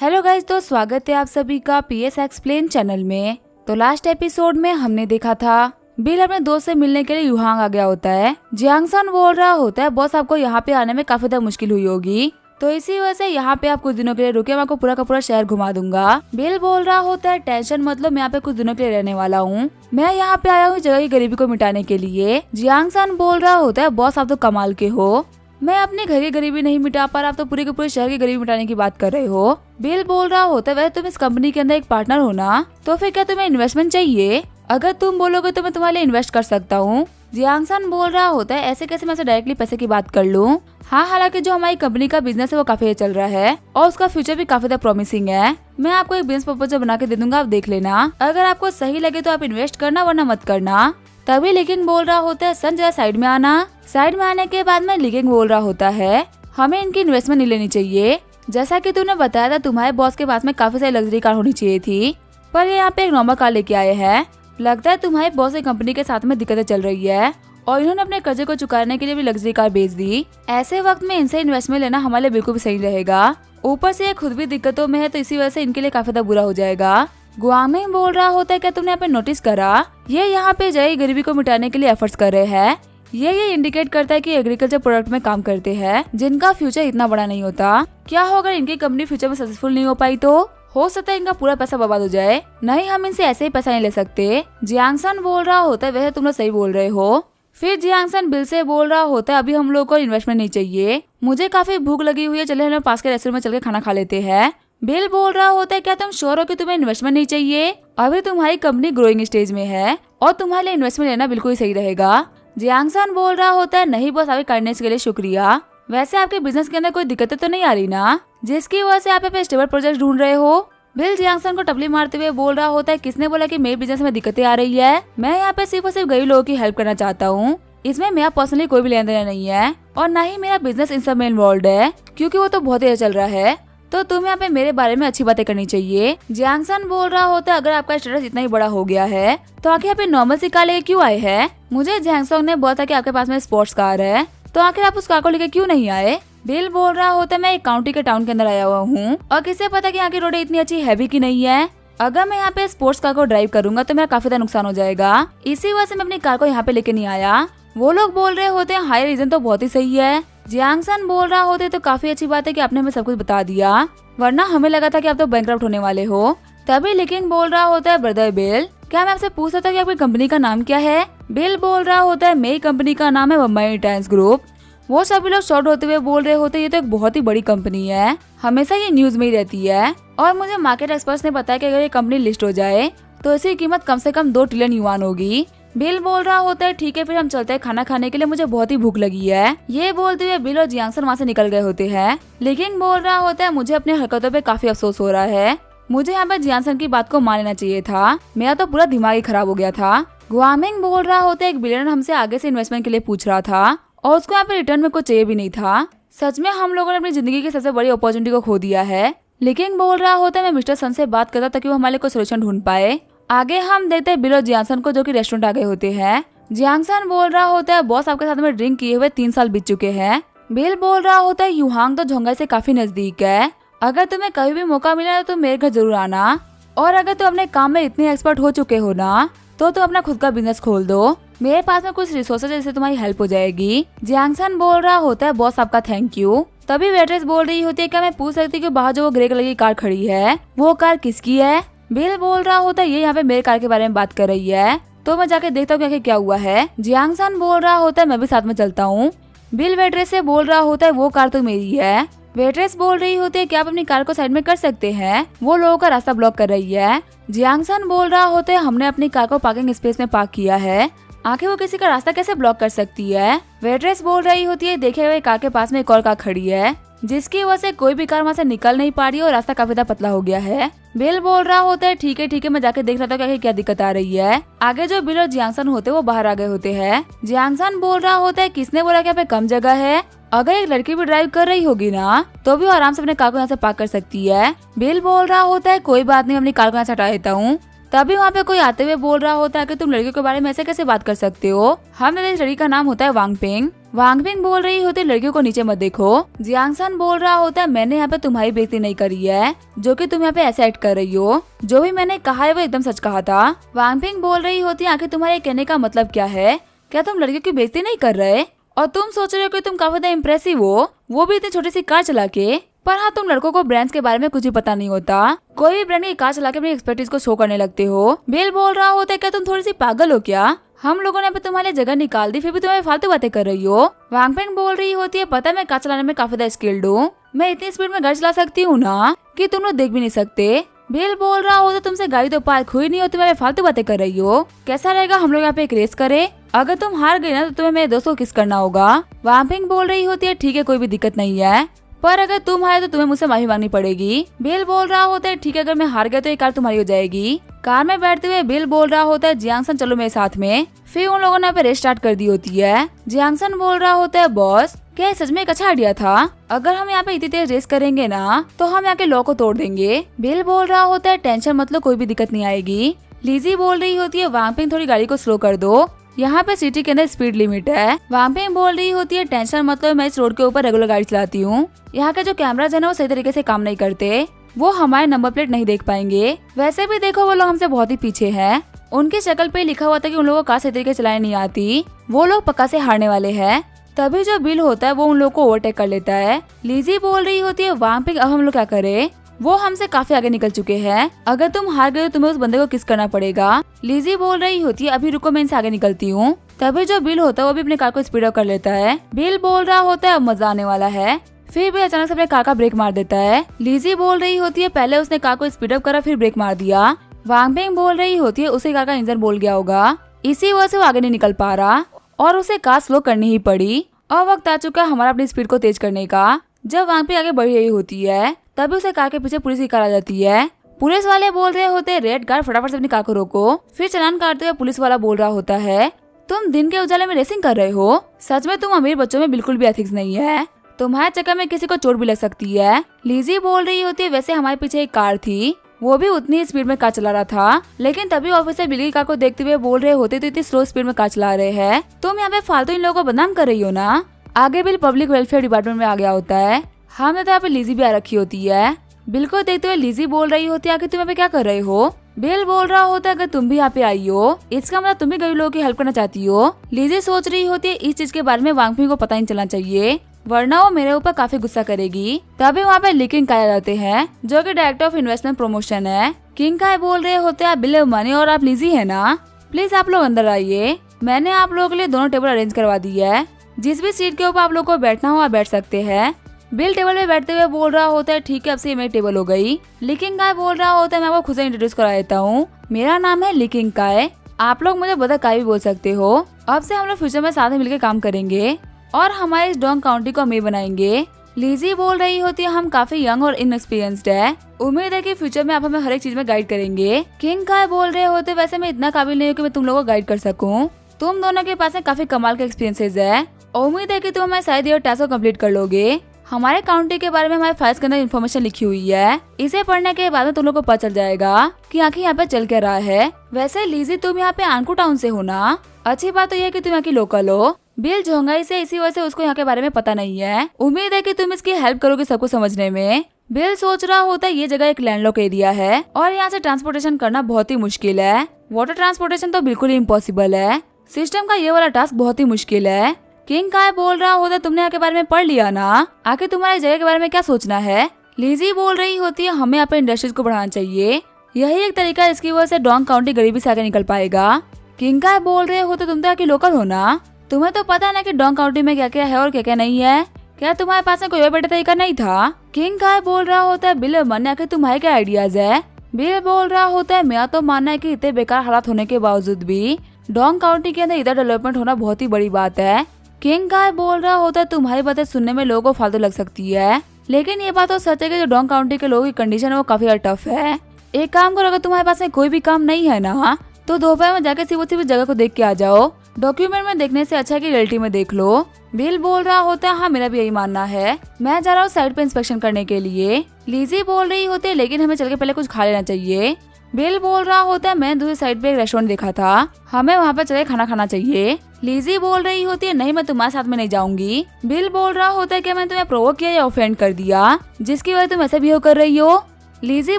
Hello guys, तो स्वागत है आप सभी का पीएस एक्सप्लेन चैनल में। तो लास्ट एपिसोड में हमने देखा था बिल अपने दोस्त से मिलने के लिए युहांग आ गया होता है। जियांगसन बोल रहा होता है बॉस आपको यहाँ पे आने में काफी ज्यादा मुश्किल हुई होगी, तो इसी वजह से यहाँ पे आप कुछ दिनों के लिए रुके, मैं आपको पूरा का पूरा शहर घुमा दूंगा। बिल बोल रहा होता है टेंशन मतलब मैं यहाँ पे कुछ दिनों के लिए रहने वाला हूँ, मैं यहाँ पे आया हूँ जगह की गरीबी को मिटाने के लिए। जियांगसन बोल रहा होता है बॉस आप तो कमाल के हो, मैं अपने घर की गरीबी नहीं मिटा पा रहा, आप तो पूरे के पूरे शहर की गरीबी मिटाने की बात कर रहे हो। बिल बोल रहा होता है वैसे तुम इस कंपनी के अंदर एक पार्टनर हो ना, तो फिर क्या तुम्हें इन्वेस्टमेंट चाहिए? अगर तुम बोलोगे तो मैं तुम्हारे लिए इन्वेस्ट कर सकता हूँ। जियांगसन बोल रहा होता है ऐसे कैसे मैं डायरेक्टली पैसे की बात कर लूँ। हाँ, हालांकि जो हमारी कंपनी का बिजनेस है वो काफी चल रहा है और उसका फ्यूचर भी काफी प्रॉमिसिंग है। मैं आपको एक बिजनेस प्रपोजल बना के दे दूंगा, आप देख लेना, अगर आपको सही लगे तो आप इन्वेस्ट करना वरना मत करना। तभी लिकिंग बोल रहा होता है सन जरा साइड में आना। साइड में आने के बाद में लिकिंग बोल रहा होता है हमें इनकी इन्वेस्टमेंट नहीं लेनी चाहिए। जैसा कि तूने बताया था तुम्हारे बॉस के पास में काफी सारी लग्जरी कार होनी चाहिए थी, पर ये यहाँ पे एक नॉर्मल कार लेके आए हैं। लगता है तुम्हारे बॉस की कंपनी के साथ में दिक्कतें चल रही है और इन्होंने अपने कर्जे को चुकाने के लिए भी लग्जरी कार बेच दी। ऐसे वक्त में इनसे इन्वेस्टमेंट लेना हमारे लिए बिल्कुल भी सही रहेगा। ऊपर से ये खुद भी दिक्कतों में है, तो इसी वजह से इनके लिए काफी बुरा हो जाएगा। गुआमिंग बोल रहा होता है क्या तुमने यहाँ पे नोटिस करा, ये यहाँ पे जय गरीबी को मिटाने के लिए एफर्ट्स कर रहे हैं। ये इंडिकेट करता है कि एग्रीकल्चर प्रोडक्ट में काम करते हैं जिनका फ्यूचर इतना बड़ा नहीं होता। क्या हो अगर इनकी कंपनी फ्यूचर में सक्सेसफुल नहीं हो पाई तो हो सकता है इनका पूरा पैसा बर्बाद हो जाए। नहीं, हम इनसे ऐसे ही पैसा नहीं ले सकते। जियांगसन बोल रहा होता है वैसे तुम लोग सही बोल रहे हो। फिर जियांगसन बिल से बोल रहा होता है अभी हम लोग को इन्वेस्टमेंट नहीं चाहिए, मुझे काफी भूख लगी हुई है, चले हम पास के रेस्टोरेंट में चल के खाना खा लेते हैं। बिल बोल रहा होता है क्या तुम श्योर हो कि तुम्हें इन्वेस्टमेंट नहीं चाहिए? अभी तुम्हारी कंपनी ग्रोइंग स्टेज में है और तुम्हारे लिए इन्वेस्टमेंट लेना बिल्कुल ही सही रहेगा। जियांगसन बोल रहा होता है नहीं बॉस, आपके काइंडनेस के लिए शुक्रिया। वैसे आपके बिजनेस के अंदर कोई दिक्कतें तो नहीं आ रही ना, जिसकी वजह से आप पे स्टेबल प्रोजेक्ट ढूंढ रहे हो? बिल जियांगसन को टपली मारते हुए बोल रहा होता है किसने बोला कि मेरे बिजनेस में दिक्कतें आ रही है? मैं यहाँ पे सिर्फ और सिर्फ गरीब लोगों की हेल्प करना चाहता हूँ, इसमें मेरा पर्सनली कोई भी लेना देना नहीं है और न ही मेरा बिजनेस इन सब में इन्वॉल्व है, क्योंकि वो तो बहुत ही चल रहा है। तो तुम्हें यहाँ पे मेरे बारे में अच्छी बातें करनी चाहिए। जियांगसन बोल रहा होता है अगर आपका स्टेटस इतना ही बड़ा हो गया है तो आखिर यहाँ पे नॉर्मल सी कार लेके क्यों आए हैं? मुझे जियांगसन ने बोला था कि आपके पास में स्पोर्ट्स कार है, तो आखिर आप उस कार को लेके क्यों नहीं आए? बिल बोल रहा होता है मैं एक काउंटी के टाउन के अंदर आया हुआ हूँ और किसे पता कि यहाँ की रोडें इतनी अच्छी हैवी की नहीं है। अगर मैं यहाँ पे स्पोर्ट्स कार को ड्राइव करूंगा तो मेरा काफी ज्यादा नुकसान हो जाएगा, इसी वजह से मैं अपनी कार को यहाँ पे लेके नहीं आया। वो लोग बोल रहे होते हैं हाई रीजन तो बहुत ही सही है। जियांगसन बोल रहा होते तो काफी अच्छी बात है कि आपने हमें सब कुछ बता दिया, वरना हमें लगा था कि आप तो बैंकरप्ट होने वाले हो। तभी लिकिंग बोल रहा होता है ब्रदर बिल, क्या मैं आपसे पूछ सकता हूँ कि आपकी कंपनी का नाम क्या है? बिल बोल रहा होता है मेरी कंपनी का नाम है बम्बई टाइम्स ग्रुप। वो सभी लोग शॉर्ट होते हुए बोल रहे होते ये तो एक बहुत ही बड़ी कंपनी है, हमेशा ये न्यूज में ही रहती है और मुझे मार्केट एक्सपर्ट्स ने बताया कि अगर ये कंपनी लिस्ट हो जाए तो इसकी कीमत कम से कम 2 ट्रिलियन युआन होगी। बिल बोल रहा होता है ठीक है फिर हम चलते हैं खाना खाने के लिए, मुझे बहुत ही भूख लगी है। ये बोलते हुए बिल और जियांगसन वहाँ से निकल गए होते हैं। लेकिन बोल रहा होता है मुझे अपनी हरकतों पे काफी अफसोस हो रहा है, मुझे यहाँ पे जियांगसन की बात को मान लेना चाहिए था, मेरा तो पूरा दिमाग ही खराब हो गया था। गुआमिंग बोल रहा होता है एक बिलियनर हमसे आगे से इन्वेस्टमेंट के लिए पूछ रहा था और उसको यहाँ पे रिटर्न में कुछ चाहिए भी नहीं था। सच में हम लोगों ने अपनी जिंदगी की सबसे बड़ी अपॉर्चुनिटी को खो दिया है। लेकिन बोल रहा होता है मैं मिस्टर सन से बात करता ताकि वो हमारे लिए कोई सोल्यूशन ढूंढ पाए। आगे हम देखते हैं बिल और जियांगसन को जो कि रेस्टोरेंट आ गए होते हैं। जियांगसन बोल रहा होता है बॉस आपके साथ में ड्रिंक किए हुए 3 साल बीत चुके हैं। बिल बोल रहा होता है युहांग तो झोंगाई से काफी नजदीक है, अगर तुम्हें कभी भी मौका मिला तो मेरे घर जरूर आना, और अगर तुम अपने काम में इतने एक्सपर्ट हो चुके हो ना तो तुम अपना खुद का बिजनेस खोल दो, मेरे पास में कुछ रिसोर्सेज जिससे तुम्हारी हेल्प हो जाएगी। जियांगसन बोल रहा होता है बॉस आपका थैंक यू। तभी वेट्रेस बोल रही होती है क्या मैं पूछ सकती हूँ बाहर जो वो ग्रे कलर की कार खड़ी है वो कार किसकी है? बिल बोल रहा होता है ये यहाँ पे मेरे कार के बारे में बात कर रही है, तो मैं जाके देखता हूँ क्या हुआ है। जियांगसन बोल रहा होता है मैं भी साथ में चलता हूँ। बिल वेट्रेस से बोल रहा होता है वो कार तो मेरी है। वेट्रेस बोल रही होती है क्या आप अपनी कार को साइड में कर सकते हैं, वो लोगों का रास्ता ब्लॉक कर रही है। जियांगसन बोल रहा होता है हमने अपनी कार को पार्किंग स्पेस में पार्क किया है, आखिर वो किसी का रास्ता कैसे ब्लॉक कर सकती है? वेट्रेस बोल रही होती है देखे हुए कार के पास में एक और कार खड़ी है, जिसकी वजह से कोई भी कार वहाँ से निकल नहीं पा रही और रास्ता काफी ज्यादा पतला हो गया है। बिल बोल रहा होता है ठीक है मैं जाके देख रहा था क्या दिक्कत आ रही है। आगे जो बिल और जियांगसन होते वो बाहर आ गए होते हैं। जियांगसन बोल रहा होता है किसने बोला कि यहाँ पे कम जगह है, अगर एक लड़की भी ड्राइव कर रही होगी ना तो भी आराम से अपने कार को यहाँ से पार्क कर सकती है। बिल बोल रहा होता है कोई बात नहीं, अपनी कार को यहाँ से हटा देता हूँ। तभी वहाँ पे कोई आते हुए बोल रहा होता है कि तुम लड़कियों के बारे में ऐसे कैसे बात कर सकते हो, हमने इस लड़की का नाम होता है वांग पिंग। वांग बिंग बोल रही होती है लड़कियों को नीचे मत देखो। जियांग सन बोल रहा होता है मैंने यहाँ पे तुम्हारी बेइज्जती नहीं करी है, जो कि तुम यहाँ पे ऐसे एक्ट कर रही हो। जो भी मैंने कहा है वो एकदम सच कहा था। वांग बिंग बोल रही होती है आखिर तुम्हारे कहने का मतलब क्या है? क्या तुम लड़कियों की बेइज्जती नहीं कर रहे और तुम सोच रहे हो कि तुम काफी ज्यादा इम्प्रेसिव हो, वो भी इतनी छोटी सी कार चला के। पर हाँ, तुम लड़कों को ब्रांड्स के बारे में कुछ भी पता नहीं होता। कोई भी ब्रांड की कार चला के अपनी एक्सपर्टीज को शो करने लगते हो। बिल बोल रहा होता है क्या तुम थोड़ी सी पागल हो क्या? हम लोगों ने तुम्हारे जगह निकाल दी, फिर भी तुम्हें फालतू बातें कर रही हो। वांग बिंग बोल रही होती है पता है मैं कार चलाने में काफी ज्यादा स्किल्ड हूँ, मैं इतनी स्पीड में गाड़ी चला सकती हूँ ना कि तुम लोग देख भी नहीं सकते। बिल बोल रहा होता तुमसे गाड़ी तो पार्क हुई नहीं हो, तुम्हें फालतू बातें कर रही हो। कैसा रहेगा हम लोग यहाँ पे एक रेस करे? अगर तुम हार गई ना तो तुम्हें मेरे दोस्तों को किस करना होगा। वांग बिंग बोल रही होती है ठीक है कोई भी दिक्कत नहीं है, पर अगर तुम हारे तो तुम्हें मुझसे माफी मांगनी पड़ेगी। बिल बोल रहा होता है ठीक है अगर मैं हार गया तो ये कार तुम्हारी हो जाएगी। कार में बैठते हुए बिल बोल रहा होता है जियांग सन चलो मेरे साथ में। फिर उन लोगों ने यहाँ पे रेस स्टार्ट कर दी होती है। जियांग सन बोल रहा होता है बॉस क्या ये सच में एक अच्छा आइडिया था? अगर हम यहाँ पे इतनी तेज रेस करेंगे ना तो हम यहाँ के लॉ को तोड़ देंगे। बिल बोल रहा होता है टेंशन मत लो कोई भी दिक्कत नहीं आएगी। लीजी बोल रही होती है वांग बिंग थोड़ी गाड़ी को स्लो कर दो, यहाँ पे सिटी के अंदर स्पीड लिमिट है। वांग बिंग बोल रही होती है टेंशन मतलब मैं इस रोड के ऊपर रेगुलर गाड़ी चलाती हूँ। यहाँ के जो कैमराज है ना वो सही तरीके से काम नहीं करते, वो हमारे नंबर प्लेट नहीं देख पाएंगे। वैसे भी देखो वो लोग हमसे बहुत ही पीछे हैं। उनकी शक्ल पे लिखा हुआ था कि उन लोगों को कार सही तरीके से चलाने नहीं आती, वो लोग पक्का से हारने वाले हैं। तभी जो बिल होता है वो उन लोगों को ओवरटेक कर लेता है। लीजी बोल रही होती है वांग बिंग अब हम लोग क्या करें? वो हमसे काफी आगे निकल चुके हैं, अगर तुम हार गए तो तुम्हें उस बंदे को किस करना पड़ेगा। लीजी बोल रही होती है अभी रुको मैं इनसे आगे निकलती हूँ। तभी जो बिल होता है वो भी अपने कार को स्पीड अप कर लेता है। बिल बोल रहा होता है अब मजा आने वाला है, फिर भी अचानक से अपने कार का ब्रेक मार देता है। लीजी बोल रही होती है पहले उसने कार को स्पीड अप करा फिर ब्रेक मार दिया। वांग बिंग बोल रही होती है उसे कार का इंजन बोल गया होगा, इसी वजह से वो आगे नहीं निकल पा रहा और उसे कार स्लो करनी ही पड़ी। और वक्त आ चुका है हमारा अपनी स्पीड को तेज करने का। जब वांग बिंग आगे बढ़ रही होती है तभी उसे कार के पीछे पुलिस की कार आ जाती है। पुलिस वाले बोल रहे होते हैं रेड गार्ड फटाफट से अपनी कार को रोको। फिर चलान काटते हुए पुलिस वाला बोल रहा होता है तुम दिन के उजाले में रेसिंग कर रहे हो, सच में तुम अमीर बच्चों में बिल्कुल भी एथिक्स नहीं है, तुम्हारे चक्कर में किसी को चोट भी लग सकती है। लीजी बोल रही होती है वैसे हमारे पीछे एक कार थी, वो भी उतनी स्पीड में कार चला रहा था, लेकिन तभी ऑफिसर बिल की कार को देखते हुए बोल रहे होते तो इतनी स्लो स्पीड में कार चला रहे हैं, तुम यहाँ पे फालतू इन लोगों को बदनाम कर रही हो ना। आगे बिल पब्लिक वेलफेयर डिपार्टमेंट में आ गया होता है, हमने तो यहाँ पे लीजी भी आ रखी होती है। बिल को देखते हुए लीजी बोल रही होती है आखिर तुम यहाँ पे क्या कर रहे हो? बिल बोल रहा होता है अगर तुम भी यहाँ पे आई हो इसका मतलब तुम भी गरीब लोगों की हेल्प करना चाहती हो। लीजी सोच रही होती है इस चीज के बारे में वांग बिंग को पता नहीं चलना चाहिए, वरना वो मेरे ऊपर काफी गुस्सा करेगी। तभी वहाँ पे लिकिंग काय जाते हैं जो कि डायरेक्टर ऑफ इन्वेस्टमेंट प्रमोशन है। किंग काय बोल रहे होते हैं आप बिल मनी और आप लीजी है ना, प्लीज आप लोग अंदर आइए, मैंने आप लोगों के लिए दोनों टेबल अरेंज करवा दी है, जिस भी सीट के ऊपर आप लोग को बैठना हो आप बैठ सकते हैं। बिल टेबल पे बैठते हुए बोल रहा होता है ठीक है अब से मेरी टेबल हो गई। लिकिंग काय बोल रहा होता है मैं आपको खुद से इंट्रोड्यूस करा देता हूँ, मेरा नाम है लिकिंग काय, आप लोग मुझे बता काय भी बोल सकते हो। अब से हम लोग फ्यूचर में साथ में मिलकर काम करेंगे और हमारे इस डोंग काउंटी को अमीर बनाएंगे। लीजी बोल रही होती है हम काफी यंग और इनएक्सपीरियंस्ड है, उम्मीद है कि फ्यूचर में आप हमें हर एक चीज में गाइड करेंगे। किंग काय बोल रहे होते वैसे मैं इतना काबिल नहीं हूँ कि मैं तुम लोगों को गाइड कर सकूं, तुम दोनों के पास काफी कमाल के एक्सपीरियंसेस है, उम्मीद है कि तुम हमारे शायद ये टास्क को कम्प्लीट कर लोगे। हमारे काउंटी के बारे में हमारे फाइल्स के अंदर इन्फॉर्मेशन लिखी हुई है, इसे पढ़ने के बाद में तुम लोग को पता चल जाएगा कि आखिर यहाँ पे चल क्या रहा है। वैसे लीजी तुम यहाँ पे आनकू टाउन से हो ना, अच्छी बात तो यह है कि तुम यहाँ की लोकल हो। बिल झोंगाई से इसी वजह से उसको यहाँ के बारे में पता नहीं है, उम्मीद है कि तुम इसकी हेल्प करोगे सबको समझने में। बिल सोच रहा होता है ये जगह एक लैंडलॉक एरिया है और यहाँ से ट्रांसपोर्टेशन करना बहुत ही मुश्किल है, वाटर ट्रांसपोर्टेशन तो बिल्कुल ही इम्पॉसिबल है, सिस्टम का ये वाला टास्क बहुत ही मुश्किल है। किंग काय बोल रहा होता तुमने यहाँ के बारे में पढ़ लिया ना, आखिर तुम्हारे जगह के बारे में क्या सोचना है। लीजी बोल रही होती है हमें यहाँ पे इंडस्ट्रीज को बढ़ाना चाहिए, यही एक तरीका है इसकी वजह से डोंग काउंटी गरीबी से आगे निकल पाएगा। किंग काय बोल रहे होते तुम तो यहाँ की लोकल हो ना, तुम्हें तो पता है ना कि डोंग काउंटी में क्या क्या है और क्या क्या नहीं है, क्या तुम्हारे पास में कोई और बेटा तरीका नहीं था। किंग काय बोल रहा होता है बिल मन आखिर तुम्हारे क्या आइडियाज है। बिल बोल रहा होता है मेरा तो मानना है कि इतने बेकार हालात होने के बावजूद भी डोंग काउंटी के अंदर इधर डेवलपमेंट होना बहुत ही बड़ी बात है। किंग काय बोल रहा होता है तुम्हारी बातें सुनने में लोगों को फालतू लग सकती है, लेकिन ये बात तो सच है कि जो डोंग काउंटी के लोगों की कंडीशन है वो काफी टफ है। एक काम करो, अगर तुम्हारे पास में कोई भी काम नहीं है ना तो दोपहर में जाके सिर्फ जगह को देख के आ जाओ, डॉक्यूमेंट में देखने से अच्छा है कि रियलिटी में देख लो। बिल बोल रहा होता है हाँ मेरा भी यही मानना है, मैं जा रहा हूँ साइट पे इंस्पेक्शन करने के लिए। लीजी बोल रही होती है लेकिन हमें चल के पहले कुछ खा लेना चाहिए। बिल बोल रहा होता है मैं दूसरी साइड पे एक रेस्टोरेंट देखा था, हमें वहाँ पे चले खाना खाना चाहिए। लीजी बोल रही होती है नहीं मैं तुम्हारे साथ में नहीं जाऊंगी। बिल बोल रहा होता है कि मैंने तुम्हें प्रोवोक किया या ऑफेंड कर दिया जिसकी वजह तुम ऐसे बिहेव कर रही हो। लीजी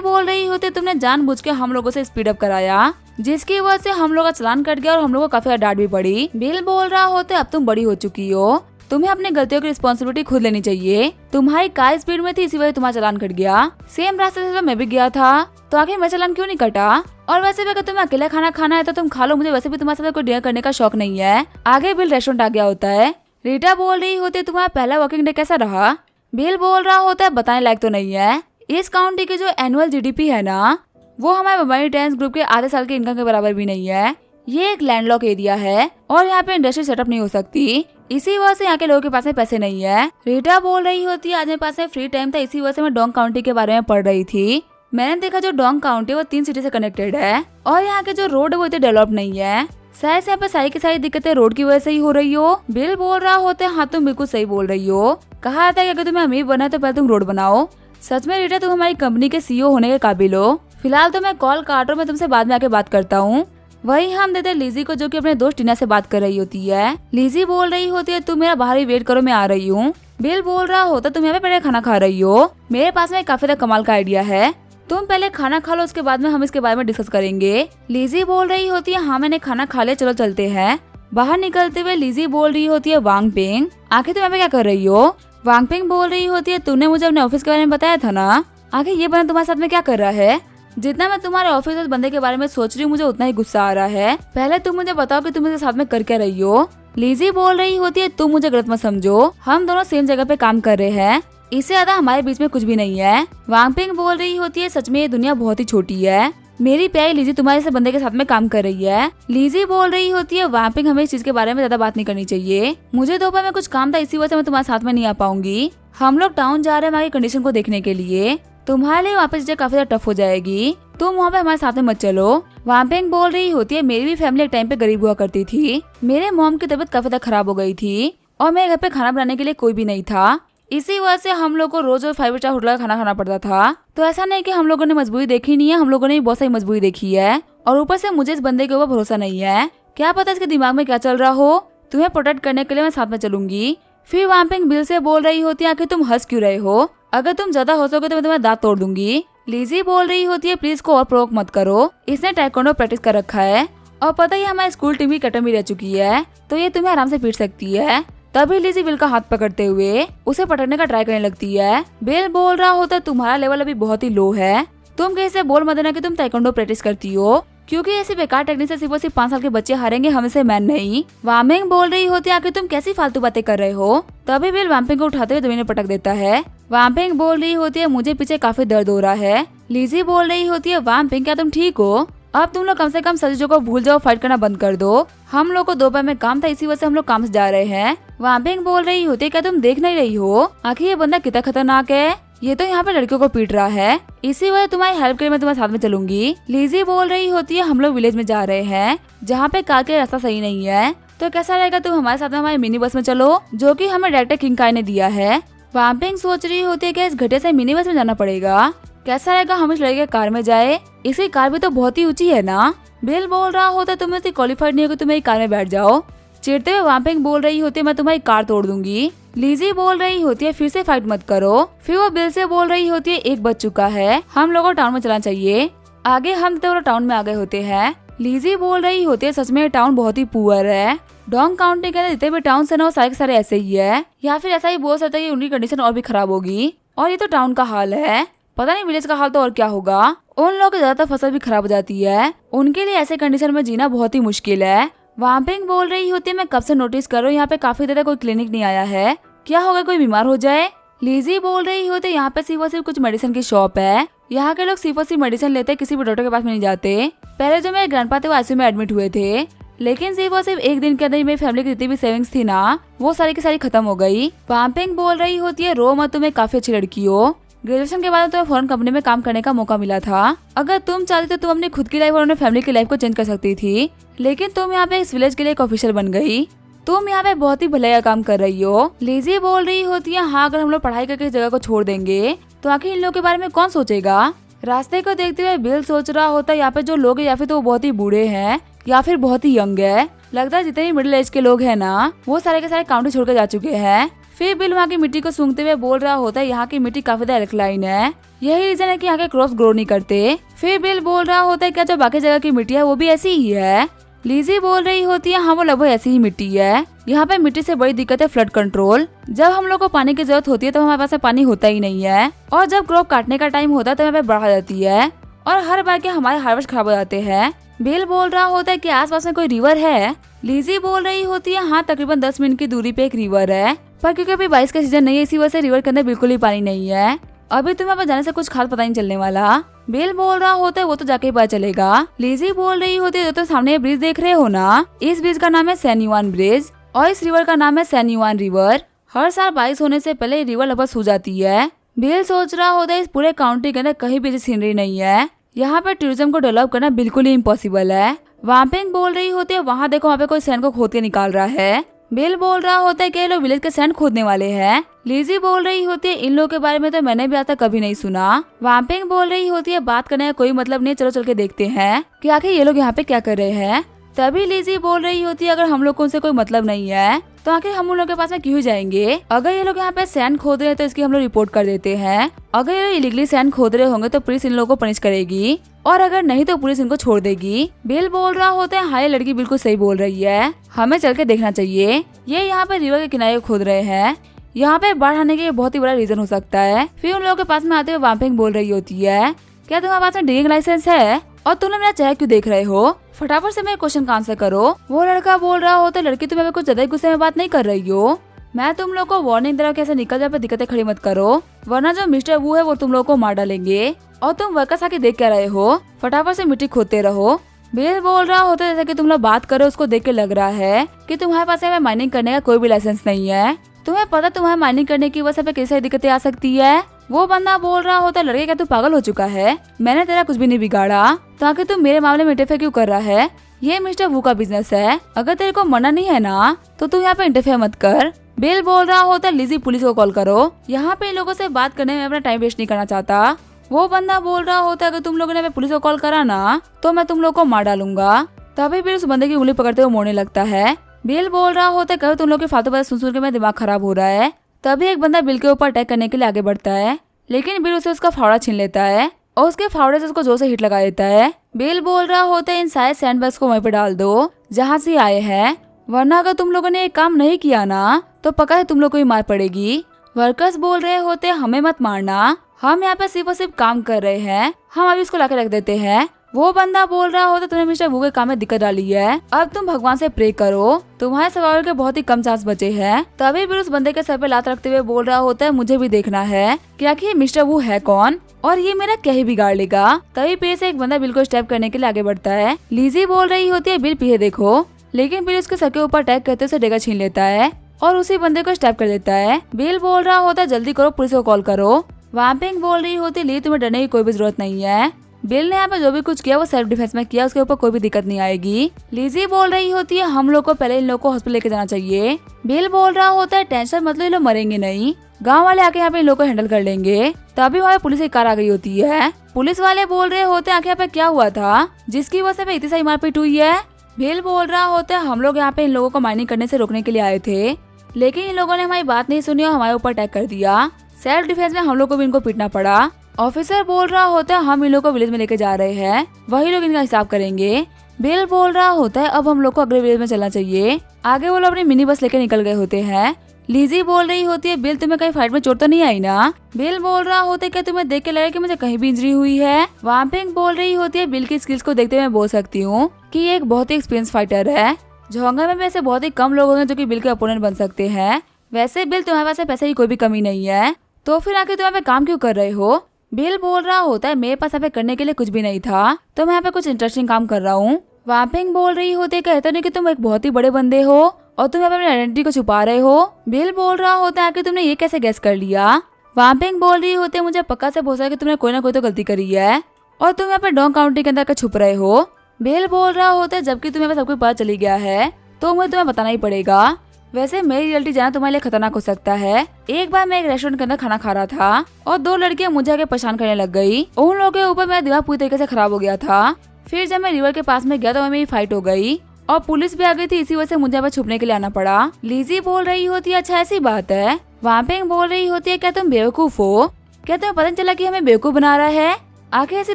बोल रही होती है तुमने जानबूझ के हम लोगों से स्पीड अप कराया जिसकी वजह से हम लोग का चालान कट गया और हम लोग को काफी ज्यादा डांट भी पड़ी। बिल बोल रहा होता है अब तुम बड़ी हो चुकी हो, तुम्हें अपनी गलतियों की रिस्पॉन्सिबिलिटी खुद लेनी चाहिए। तुम्हारी कार स्पीड में थी इसी वजह तुम्हारा चालान कट गया, सेम रास्ते से मैं भी गया था तो आखिर मेरा चालान क्यों नहीं कटा। और वैसे भी अगर तुम्हें अकेला खाना खाना है तो तुम खा लो, मुझे वैसे भी तुम्हारे साथ कोई डिनर करने का शौक नहीं है। आगे बिल रेस्टोरेंट आ गया होता है। रीटा बोल रही होती है तुम्हारा पहला वर्किंग डे कैसा रहा। बिल बोल रहा होता है बताने लायक तो नहीं है, इस काउंटी की जो एनुअल जीडीपी है ना वो हमारे बम्बई टेंस ग्रुप के आधे साल के इनकम के बराबर भी नहीं है। ये एक लैंडलॉक एरिया है और यहाँ पे इंडस्ट्री सेटअप नहीं हो सकती, इसी वजह से यहाँ के लोगों के पास में पैसे नहीं है। रीटा बोल रही होती है आज मेरे पास में फ्री टाइम था इसी वजह से मैं डोंग काउंटी के बारे में पढ़ रही थी। मैंने देखा जो डोंग काउंटी वो 3 सिटी से कनेक्टेड है और यहाँ के जो रोड है वो इतने डेवलप नहीं है, शायद यहाँ पे सारी की सारी दिक्कतें रोड की वजह से ही हो रही हो। बिल बोल रहा होता है हाँ तुम बिल्कुल सही बोल रही हो, कहा था कि अगर तुम्हें अमीर बनना है तो पहले तुम रोड बनाओ। सच में रीटा तुम हमारी कंपनी के सीईओ होने के काबिल हो। फिलहाल तो मैं कॉल काट रहा हूँ, मैं तुमसे बाद में आके बात करता हूँ। वही हम देते लीजी को जो कि अपने दोस्त टीना से बात कर रही होती है। लीजी बोल रही होती है तुम मेरा बाहर ही वेट करो मैं आ रही हूँ। बिल बोल रहा होता तुम यहाँ पे पहले खाना खा रही हो, मेरे पास में काफी कमाल का आइडिया है, तुम पहले खाना खा लो उसके बाद में हम इसके बारे में डिस्कस करेंगे। लीजी बोल रही होती है हाँ मैंने खाना खा लिया चलो चलते हैं। बाहर निकलते हुए लीजी बोल रही होती है वांगपिंग आखिर तुम यहाँ पे क्या कर रही हो। वांगपिंग बोल रही होती है तुमने मुझे अपने ऑफिस के बारे में बताया था ना, आखिर ये बंदा तुम्हारे साथ में क्या कर रहा है। जितना मैं तुम्हारे ऑफिस उस बंदे के बारे में सोच रही हूँ मुझे उतना ही गुस्सा आ रहा है, पहले तुम मुझे बताओ कि तुम इसके साथ में कर क्या रही हो। लीजी बोल रही होती है तुम मुझे गलत मत समझो, हम दोनों सेम जगह पे काम कर रहे हैं, इससे ज्यादा हमारे बीच में कुछ भी नहीं है। वांगपिंग बोल रही होती है सच में ये दुनिया बहुत ही छोटी है, मेरी प्यारी लीजी तुम्हारे से बंदे के साथ में काम कर रही है। लीजी बोल रही होती है वांगपिंग हमें इस चीज के बारे में ज्यादा बात नहीं करनी चाहिए, मुझे दोपहर में कुछ काम था इसी वजह से मैं तुम्हारे साथ में नहीं आ पाऊंगी। हम लोग टाउन जा रहे हैं हमारी कंडीशन को देखने के लिए, तुम्हारे लिए वापस काफी ज्यादा टफ हो जाएगी, तुम वहाँ पे हमारे साथ में मत चलो। वांगपिंग बोल रही होती है मेरी भी फैमिली एक टाइम पे गरीब हुआ करती थी, मेरे मॉम की तबीयत काफी ज्यादा खराब हो गई थी और मेरे घर पे खाना बनाने के लिए कोई भी नहीं था, इसी वजह से हम लोग को रोज 5 स्टार होटल का खाना खाना पड़ता था। तो ऐसा नहीं कि हम लोगों ने मजबूरी देखी नहीं है, हम लोगों ने बहुत सारी मजबूरी देखी है और ऊपर से मुझे इस बंदे के ऊपर भरोसा नहीं है, क्या पता इसके दिमाग में क्या चल रहा हो। तुम्हें प्रोटेक्ट करने के लिए मैं साथ में चलूंगी। फिर वांगपिंग बिल से बोल रही होती है आखिर तुम हंस क्यों रहे हो, अगर तुम ज्यादा हंसोगे तो मैं तुम्हारा दांत तोड़ दूंगी। लीजी बोल रही होती है प्लीज को और प्रोवोक मत करो, इसने टाइकोंडो प्रैक्टिस कर रखा है और पता ही हमारे स्कूल टीम की कैप्टन भी रह चुकी है, तो ये तुम्हें आराम से पीट सकती है। तभी लीजी बिल का हाथ पकड़ते हुए उसे पटकने का ट्राई करने लगती है। बिल बोल रहा होता है तुम्हारा लेवल अभी बहुत ही लो है, तुम किसी से बोल मत देना कि तुम टाइकोंडो प्रैक्टिस करती हो, क्योंकि ऐसी बेकार टेक्निक से सिर्फ 5 साल के बच्चे हारेंगे, हमसे मैन नहीं। वांगपिंग बोल रही होती है आखिर तुम कैसी फालतू बातें कर रहे हो। तभी बिल वांगपिंग को उठाते हुए जमीन में पटक देता है। वांगपिंग बोल रही होती है मुझे पीछे काफी दर्द हो रहा है। लीजी बोल रही होती है वांगपिंग क्या तुम ठीक हो, अब तुम लोग कम से कम सच को भूल जाओ, फाइट करना बंद कर दो, हम लोग को दोपहर में काम था इसी वजह से हम लोग काम से जा रहे हैं। वांगपिंग बोल रही होती है क्या तुम देख नहीं रही हो आखिर ये बंदा कितना खतरनाक है, ये तो यहाँ पे लड़कियों को पीट रहा है, इसी वजह तुम्हारी हेल्प के लिए मैं तुम्हारे साथ में चलूंगी। लीजी बोल रही होती है हम लोग विलेज में जा रहे हैं जहाँ पे कार के रास्ता सही नहीं है, तो कैसा रहेगा तुम हमारे साथ में हमारी मिनी बस में चलो जो कि हमें डायरेक्टर किंगकाई ने दिया है। वांगपिंग सोच रही होती है कि इस घटिया से मिनी बस में जाना पड़ेगा, कैसा रहेगा हम इस लड़के के कार में जाए, इसकी कार भी तो बहुत ही ऊंची है ना। बिल बोल रहा होता तुम इतनी क्वालिफाइड नहीं हो कि तुम मेरी कार में बैठ जाओ। चिढ़ते हुए वांगपिंग बोल रही होती है मैं तुम्हारी कार तोड़ दूंगी। लीजी बोल रही होती है फिर से फाइट मत करो। फिर वो बिल से बोल रही होती है 1 बज चुका है, हम लोगों को टाउन में चलना चाहिए। आगे हम तो टाउन में आ गए होते हैं। लीजी बोल रही होती है सच में टाउन बहुत ही पुअर है, डोंग काउंटी के जितने भी टाउन है ना वो सारे के सारे ऐसे ही है, या फिर ऐसा ही बोल सकता है कि उनकी कंडीशन और भी खराब होगी, और ये तो टाउन का हाल है, पता नहीं विलेज का हाल तो और क्या होगा। उन लोगों की ज्यादातर फसल भी खराब हो जाती है, उनके लिए ऐसे कंडीशन में जीना बहुत ही मुश्किल है। वांगपिंग बोल रही होती है मैं कब से नोटिस कर रहा हूँ यहाँ पे काफी देर तक कोई क्लिनिक नहीं आया है, क्या होगा कोई बीमार हो जाए। लीजी बोल रही होती है यहाँ पे सिर्फ और सिर्फ कुछ मेडिसिन की शॉप है, यहाँ के लोग सिर्फ और सिर्फ मेडिसिन लेते, किसी भी डॉक्टर के पास में नहीं जाते। पहले जो मेरे ग्रैंडपा थे वो आईसीयू में एडमिट हुए थे, लेकिन सिर्फ और सिर्फ 1 दिन के अंदर ही मेरी फैमिली की जितनी भी सेविंग्स थी ना वो सारी की सारी खत्म हो गई। वांगपिंग बोल रही होती है रो मत, तुम्हें काफी अच्छी लड़की हो, ग्रेजुएशन के बाद तुम्हें फॉरेन कंपनी में काम करने का मौका मिला था, अगर तुम चाहती तो तुम अपनी खुद की लाइफ और अपनी फैमिली की लाइफ को चेंज कर सकती थी, लेकिन तुम यहाँ पे इस विलेज के लिए एक ऑफिशियल बन गई, तुम यहाँ पे बहुत ही भलाई का काम कर रही हो। लीजी बोल रही होती है हाँ अगर हम लोग पढ़ाई करके इस जगह को छोड़ देंगे तो आखिर इन लोगों के बारे में कौन सोचेगा। रास्ते को देखते हुए बिल सोच रहा होता है यहाँ पे जो लोग हैं या फिर तो वो बहुत ही बूढ़े हैं या फिर बहुत ही यंग है, लगता है जितने भी मिडिल एज के लोग हैं ना, वो सारे के सारे काउंटी छोड़ के जा चुके हैं। फिर बिल वहाँ की मिट्टी को सूंघते हुए बोल रहा होता है यहाँ की मिट्टी काफी ज्यादा एल्कलाइन है, यही रीजन है कि यहाँ के क्रॉप्स ग्रो नहीं करते। फिर बिल बोल रहा होता है क्या जो बाकी जगह की मिट्टी है वो भी ऐसी ही है। लीजी बोल रही होती है हाँ वो लगभग ऐसी ही मिट्टी है। यहाँ पे मिट्टी से बड़ी दिक्कत है फ्लड कंट्रोल। जब हम लोग को पानी की जरूरत होती है तो हमारे पास पानी होता ही नहीं है, और जब क्रॉप काटने का टाइम होता है तो यहाँ पे बढ़ा जाती है, और हर बार के हमारे हार्वेस्ट खराब हो जाते हैं। बिल बोल रहा होता है कि आसपास में कोई रिवर है। लीजी बोल रही होती है हाँ तकरीबन 10 मिनट की दूरी पे एक रिवर है, पर क्योंकि अभी बारिश का सीजन नहीं है इसी वजह से रिवर के अंदर बिल्कुल ही पानी नहीं है। अभी तुम्हें वहाँ जाने से कुछ खास पता नहीं चलने वाला। बिल बोल रहा होता है वो तो जाके ही पता चलेगा। लीजी बोल रही होती है तो सामने ब्रिज देख रहे हो ना, इस ब्रिज का नाम है सैन युआन ब्रिज और इस रिवर का नाम है सैन युआन रिवर। हर साल बारिश होने से पहले ये रिवर लगभग सूख जाती है। बिल सोच रहा होता है इस पूरे काउंटी के अंदर कहीं भी सीनरी नहीं है, यहाँ पे टूरिज्म को डेवलप करना बिल्कुल ही इम्पॉसिबल है। वाम्पिंग बोल रही होती है वहाँ देखो वहाँ पे कोई सैंड को खोद के निकाल रहा है। बिल बोल रहा होता है कि ये लोग विलेज के सैंड खोदने वाले हैं। लीजी बोल रही होती है इन लोगों के बारे में तो मैंने भी आज तक कभी नहीं सुना। वाम्पिंग बोल रही होती है बात करने का कोई मतलब नहीं, चलो चल के देखते हैं कि आखिर ये लोग यहाँ पे क्या कर रहे हैं। तभी लीजी बोल रही होती है अगर हम लोग को उनसे कोई मतलब नहीं है तो आखिर हम उन लोगों के पास में क्यों जाएंगे। अगर ये लोग यहाँ पे सैंड खोद रहे हैं तो इसकी हम लोग रिपोर्ट कर देते हैं। अगर ये लोग इलीगली सैंड खोद रहे होंगे तो पुलिस इन लोगों को पनिश करेगी, और अगर नहीं तो पुलिस इनको छोड़ देगी। बिल बोल रहा होता है हाँ ये लड़की बिल्कुल सही बोल रही है, हमें चल के देखना चाहिए। ये यहाँ पे रिवर के किनारे खोद रहे हैं, यहाँ पे बाढ़ आने के बहुत ही बड़ा रीजन हो सकता है। फिर उन लोगों के पास में आते हुए वाम्पिंग बोल रही होती है क्या तुम्हारे पास में डिगिंग लाइसेंस है और तुम मेरा चेहरा क्यों देख रहे हो, फटाफट से मेरे क्वेश्चन का आंसर करो। वो लड़का बोल रहा होता है लड़की तुम्हें कुछ ज्यादा गुस्से में बात नहीं कर रही हो, मैं तुम लोग को वार्निंग दे रहा हूँ कैसे निकल जाए, पर दिक्कतें खड़ी मत करो वरना जो मिस्टर वू है वो तुम लोग को मार डालेंगे। और तुम वर्कर्स आके देख क्या रहे हो, फटाफट से मिट्टी खोदते रहो। बिल बोल रहा होता है जैसे कि तुम लोग बात करो उसको देख के लग रहा है कि तुम्हारे पास में माइनिंग करने का कोई भी लाइसेंस नहीं है, तुम्हें पता तुम्हारे माइनिंग करने की वजह से कैसे दिक्कतें आ सकती है। वो बंदा बोल रहा होता है लड़के क्या तू पागल हो चुका है, मैंने तेरा कुछ भी नहीं बिगाड़ा तो आखिर तू मेरे मामले में इंटरफेयर क्यों कर रहा है, ये मिस्टर वू का बिजनेस है, अगर तेरे को मना नहीं है ना तो तू यहाँ पे इंटरफेयर मत कर। बिल बोल रहा होता है लीजी पुलिस को कॉल करो, यहाँ पे इन लोगों से बात करने में अपना टाइम वेस्ट नहीं करना चाहता। वो बंदा बोल रहा होता है अगर तुम लोगों ने पुलिस को कॉल करा ना तो मैं तुम लोग को मार डालूंगा। तभी बिल उस बंदे की उंगली पकड़ते हुए मोड़ने लगता है। बिल बोल रहा होता है कभी तुम लोग के फालतू बातें सुन के मेरा दिमाग खराब हो रहा है। तभी एक बंदा बिल के ऊपर अटैक करने के लिए आगे बढ़ता है, लेकिन बिल उसे उसका फावड़ा छीन लेता है और उसके फावड़े से उसको जोर से हिट लगा देता है। बिल बोल रहा होता है इन सारे सैंडबैग्स को वहीं पे डाल दो जहाँ से आए हैं, वरना अगर तुम लोगों ने एक काम नहीं किया ना तो पक्का है तुम लोग को ही मार पड़ेगी। वर्कर्स बोल रहे होते हमें मत मारना, हम यहाँ पे सिर्फ और सिर्फ काम कर रहे हैं, हम अभी उसको लाके रख देते हैं। वो बंदा बोल रहा होता तुमने मिस्टर वू के काम में दिक्कत डाली है, अब तुम भगवान से प्रे करो, तुम्हारे सर्वाइवल के बहुत ही कम चांस बचे हैं। तभी फिर उस बंदे के सर पे लात रखते हुए बोल रहा होता है मुझे भी देखना है कि आखिर ये मिस्टर वू है कौन और ये मेरा क्या ही बिगाड़ लेगा। तभी पीछे से एक बंदा बिल को स्टेप करने के लिए आगे बढ़ता है। लीजी बोल रही होती है बिल पीछे देखो, लेकिन बिल उसके सर के ऊपर अटैक करते उसे डेगा छीन लेता है और उसी बंदे को स्टेप कर देता है। बिल बोल रहा होता है जल्दी करो पुलिस को कॉल करो। वाम्पिंग बोल रही होती ली तुम्हें डरने की कोई भी जरूरत नहीं है, बिल ने यहाँ पे जो भी कुछ किया वो सेल्फ डिफेंस में किया, उसके ऊपर कोई भी दिक्कत नहीं आएगी। लीजी बोल रही होती है हम लोग को पहले इन लोग को हॉस्पिटल लेके जाना चाहिए। बिल बोल रहा होता है टेंशन मतलब ये लोग मरेंगे नहीं, गांव वाले आके यहाँ पे इन लोग को हैंडल कर लेंगे। तभी वहाँ पुलिस की कार आ गई होती है। पुलिस वाले बोल रहे होते हैं आखिर यहाँ पे क्या हुआ था जिसकी वजह से इतनी सारी मारपीट हुई है। बिल बोल रहा होता है हम लोग यहाँ पे इन लोगों को माइनिंग करने से रोकने के लिए आए थे, लेकिन इन लोगों ने हमारी बात नहीं सुनी और हमारे ऊपर अटैक कर दिया। सेल्फ डिफेंस में हम लोग को भी इनको पीटना पड़ा। ऑफिसर बोल रहा होता है हम इन लोग को विलेज में लेके जा रहे हैं, वही लोग इनका हिसाब करेंगे। बिल बोल रहा होता है अब हम लोग को अगले विलेज में चलना चाहिए। आगे वो लोग अपनी मिनी बस लेके निकल गए होते हैं। लीजी बोल रही होती है बिल तुम्हें कहीं फाइट में चोट तो नहीं आई ना। बिल बोल रहा होता है क्या तुम्हें देख के लगा कि मुझे कहीं भी इंजरी हुई है। वाम्पिंग बोल रही होती है बिल की स्किल्स को देखते हुए मैं बोल सकती हूँ कि ये एक बहुत ही एक्सपीरियंस फाइटर है। झोंगा में वैसे बहुत ही कम लोग होंगे जो कि बिल के अपोनेंट बन सकते हैं। वैसे बिल तुम्हारे पास पैसे की कोई भी कमी नहीं है, तो फिर आखिर तुम यहाँ पे काम क्यों कर रहे हो। बिल बोल रहा होता है मेरे पास यहाँ पे करने के लिए कुछ भी नहीं था, तो मैं यहाँ पे कुछ इंटरेस्टिंग काम कर रहा हूँ। वाम्पिंग बोल रही होती है कहते नहीं कि तुम एक बहुत ही बड़े बंदे हो और तुम अपनी आइडेंटिटी को छुपा रहे हो। बिल बोल रहा होता है कि तुमने ये कैसे गैस कर लिया। वाम्पिंग बोल रही होती है मुझे पक्का से भरोसा है कि तुमने कोई ना कोई तो गलती करी है और तुम यहाँ पे डोंग काउंटी के अंदर का छुप रहे हो। बिल बोल रहा होता है जबकि तुम्हें सब कुछ पता चली गया है तो मुझे तुम्हें बताना ही पड़ेगा। वैसे मेरी रियलिटी जाना तुम्हारे लिए खतरनाक हो सकता है। एक बार मैं एक रेस्टोरेंट के अंदर खाना खा रहा था और दो लड़कियां मुझे आके परेशान करने लग गई। उन लोगों के ऊपर मेरा दिमाग पूरी तरीके से खराब हो गया था। फिर जब मैं रिवर के पास में गया तो मेरी फाइट हो गई और पुलिस भी आ गई थी, इसी वजह से मुझे यहाँ पे छुपने के लिए आना पड़ा। लिजी बोल रही होती है अच्छा ऐसी बात है। वांपिंग बोल रही होती है क्या तुम बेवकूफ हो? क्या तुम्हें पता नहीं चला कि हमें बेवकूफ बना रहा है? आखिर ऐसी